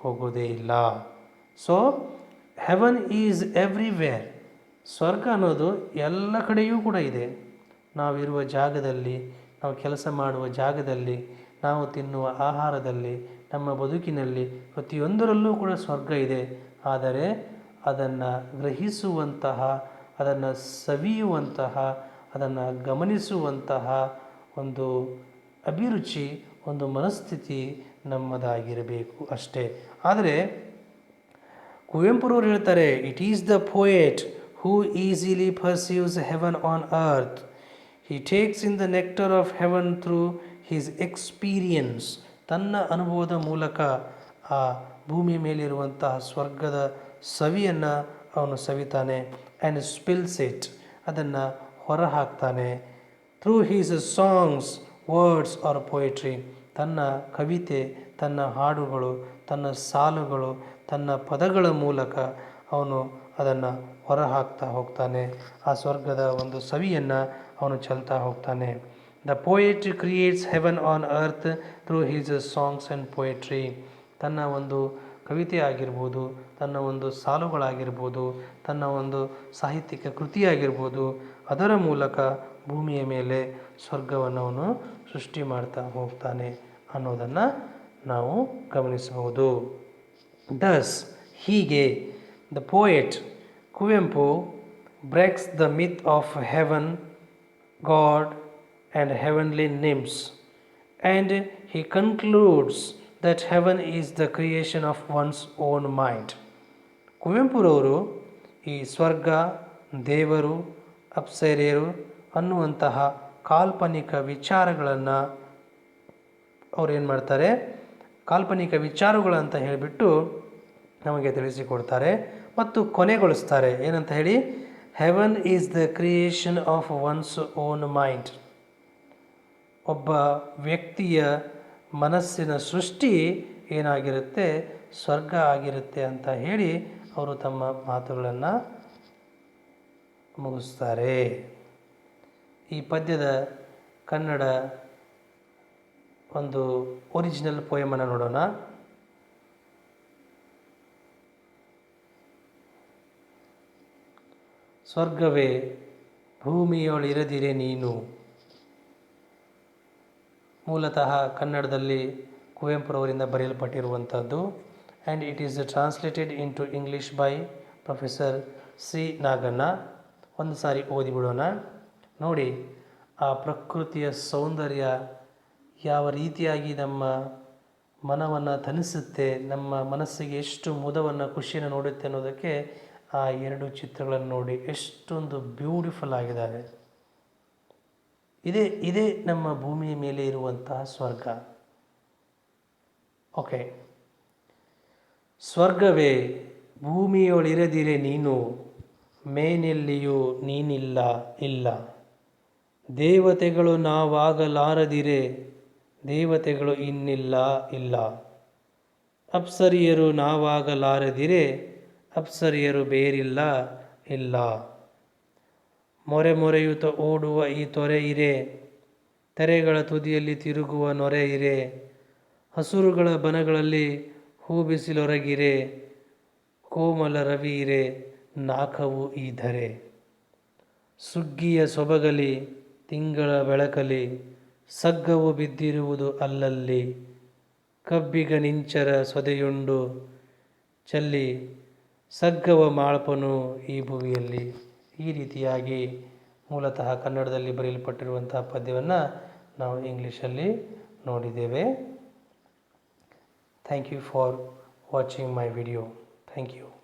ಹೋಗೋದೇ ಇಲ್ಲ. So haven is everywhere. ಸ್ವರ್ಗ ಅನ್ನೋದು ಎಲ್ಲ ಕಡೆಯೂ ಕೂಡ ಇದೆ. ನಾವಿರುವ ಜಾಗದಲ್ಲಿ, ನಾವು ಕೆಲಸ ಮಾಡುವ ಜಾಗದಲ್ಲಿ, ನಾವು ತಿನ್ನುವ ಆಹಾರದಲ್ಲಿ, ನಮ್ಮ ಬದುಕಿನಲ್ಲಿ ಪ್ರತಿಯೊಂದರಲ್ಲೂ ಕೂಡ ಸ್ವರ್ಗ ಇದೆ. ಆದರೆ ಅದನ್ನು ಗ್ರಹಿಸುವಂತಹ, ಅದನ್ನು ಸವಿಯುವಂತಹ, ಅದನ್ನು ಗಮನಿಸುವಂತಹ ಒಂದು ಅಭಿರುಚಿ, ಒಂದು ಮನಸ್ಥಿತಿ ನಮ್ಮದಾಗಿರಬೇಕು ಅಷ್ಟೇ. ಆದರೆ ಕುವೆಂಪುರವರು ಹೇಳ್ತಾರೆ, it is the poet who easily perceives heaven on earth. He takes in the nectar of heaven through his experience. ತನ್ನ ಅನುಭವದ ಮೂಲಕ ಆ ಭೂಮಿಯ ಮೇಲಿರುವಂತಹ ಸ್ವರ್ಗದ ಸವಿಯನ್ನು ಅವನು ಸವಿತಾನೆ. ಆ್ಯಂಡ್ ಸ್ಪಿಲ್ಸ್ ಇಟ್, ಅದನ್ನು ಹೊರ ಹಾಕ್ತಾನೆ. Through his songs, words or poetry. ತನ್ನ ಕವಿತೆ, ತನ್ನ ಹಾಡುಗಳು, ತನ್ನ ಸಾಲುಗಳು, ತನ್ನ ಪದಗಳ ಮೂಲಕ ಅವನು ಅದನ್ನು ಹೊರ ಹಾಕ್ತಾ ಹೋಗ್ತಾನೆ. ಆ ಸ್ವರ್ಗದ ಒಂದು ಸವಿಯನ್ನು ಅವನು ಚೆಲ್ತಾ ಹೋಗ್ತಾನೆ. The poet creates heaven on earth through his songs and poetry. ತನ್ನ ಒಂದು ಕವಿತೆ ಆಗಿರ್ಬೋದು, ತನ್ನ ಒಂದು ಸಾಲುಗಳಾಗಿರ್ಬೋದು, ತನ್ನ ಒಂದು ಸಾಹಿತ್ಯಿಕ ಕೃತಿಯಾಗಿರ್ಬೋದು, ಅದರ ಮೂಲಕ ಭೂಮಿಯ ಮೇಲೆ ಸ್ವರ್ಗವನ್ನು ಅವನು ಸೃಷ್ಟಿ ಮಾಡ್ತಾ ಹೋಗ್ತಾನೆ ಅನ್ನೋದನ್ನು ನಾವು ಗಮನಿಸಬಹುದು. ದಸ್, ಹೀಗೆ, the poet Kuvempu breaks the myth of heaven, god and heavenly nymphs, and he concludes that heaven is the creation of one's own mind. ಕುವೆಂಪುರವರು ಈ ಸ್ವರ್ಗ, ದೇವರು, ಅಪ್ಸರೆಯರು ಅನ್ನುವಂತಹ ಕಾಲ್ಪನಿಕ ವಿಚಾರಗಳನ್ನು ಅವ್ರೇನು ಮಾಡ್ತಾರೆ, ಕಾಲ್ಪನಿಕ ವಿಚಾರಗಳಂತ ಹೇಳಿಬಿಟ್ಟು ನಮಗೆ ತಿಳಿಸಿಕೊಡ್ತಾರೆ ಮತ್ತು ಕೊನೆಗೊಳಿಸ್ತಾರೆ. ಏನಂತ ಹೇಳಿ, haven is the creation of one's own mind. ಒಬ್ಬ ವ್ಯಕ್ತಿಯ ಮನಸ್ಸಿನ ಸೃಷ್ಟಿ ಏನಾಗಿರುತ್ತೆ, ಸ್ವರ್ಗ ಆಗಿರುತ್ತೆ ಅಂತ ಹೇಳಿ ಅವರು ತಮ್ಮ ಮಾತುಗಳನ್ನು ಮುಗಿಸ್ತಾರೆ. ಈ ಪದ್ಯದ ಕನ್ನಡ ಒಂದು ಒರಿಜಿನಲ್ ಪೋಯಮನ್ನು ನೋಡೋಣ. ಸ್ವರ್ಗವೇ ಭೂಮಿಯೊಳಿರದಿರೆ ನೀನು. ಮೂಲತಃ ಕನ್ನಡದಲ್ಲಿ ಕುವೆಂಪುರವರಿಂದ ಬರೆಯಲ್ಪಟ್ಟಿರುವಂಥದ್ದು. And it is translated into English by professor C Naganna. ಒಂದು ಸಾರಿ ಓದಿಬಿಡೋಣ. ನೋಡಿ, ಆ ಪ್ರಕೃತಿಯ ಸೌಂದರ್ಯ ಯಾವ ರೀತಿಯಾಗಿ ನಮ್ಮ ಮನವನ್ನು ತಣಿಸುತ್ತೆ, ನಮ್ಮ ಮನಸ್ಸಿಗೆ ಎಷ್ಟು ಮುದವನ್ನು ಖುಷಿಯನ್ನು ನೋಡುತ್ತೆ ಅನ್ನೋದಕ್ಕೆ ಆ ಎರಡು ಚಿತ್ರಗಳನ್ನು ನೋಡಿ ಎಷ್ಟೊಂದು ಬ್ಯೂಟಿಫುಲ್ ಆಗಿದ್ದಾವೆ. ಇದೇ ನಮ್ಮ ಭೂಮಿಯ ಮೇಲೆ ಇರುವಂತಹ ಸ್ವರ್ಗ. ಓಕೆ. ಸ್ವರ್ಗವೇ ಭೂಮಿಯೊಳಿರದಿರೆ ನೀನು, ಮೇನೆಲ್ಲಿಯೂ ನೀನಿಲ್ಲ ಇಲ್ಲ. ದೇವತೆಗಳು ನಾವಾಗಲಾರದಿರೆ, ದೇವತೆಗಳು ಇನ್ನಿಲ್ಲ ಇಲ್ಲ. ಅಪ್ಸರಿಯರು ನಾವಾಗಲಾರದಿರೆ, ಅಪ್ಸರಿಯರು ಬೇರಿಲ್ಲ ಇಲ್ಲ. ಮೊರೆ ಮೊರೆಯುತ್ತ ಓಡುವ ಈ ತೊರೆ ಇರೆ, ತೆರೆಗಳ ತುದಿಯಲ್ಲಿ ತಿರುಗುವ ನೊರೆ ಇರೆ. ಹಸುರುಗಳ ಬನಗಳಲ್ಲಿ ಹೂ ಬಿಸಿಲೊರಗಿರೆ, ಕೋಮಲ ರವಿ ಇರೆ ನಾಕವು ಈ ಧರೆ. ಸುಗ್ಗಿಯ ಸೊಬಗಲಿ ತಿಂಗಳ ಬೆಳಕಲಿ, ಸಗ್ಗವು ಬಿದ್ದಿರುವುದು ಅಲ್ಲಲ್ಲಿ. ಕಬ್ಬಿಗ ನಿಂಚರ ಸೊದೆಯುಂಡು ಚಲ್ಲಿ, ಸಗ್ಗವ ಮಾಳ್ಪನು ಈ ಭುವಿಯಲ್ಲಿ. ಈ ರೀತಿಯಾಗಿ ಮೂಲತಃ ಕನ್ನಡದಲ್ಲಿ ಬರೆಯಲ್ಪಟ್ಟಿರುವಂತಹ ಪದ್ಯವನ್ನು ನಾವು ಇಂಗ್ಲೀಷಲ್ಲಿ ನೋಡಿದ್ದೇವೆ. Thank you for watching my video. Thank you.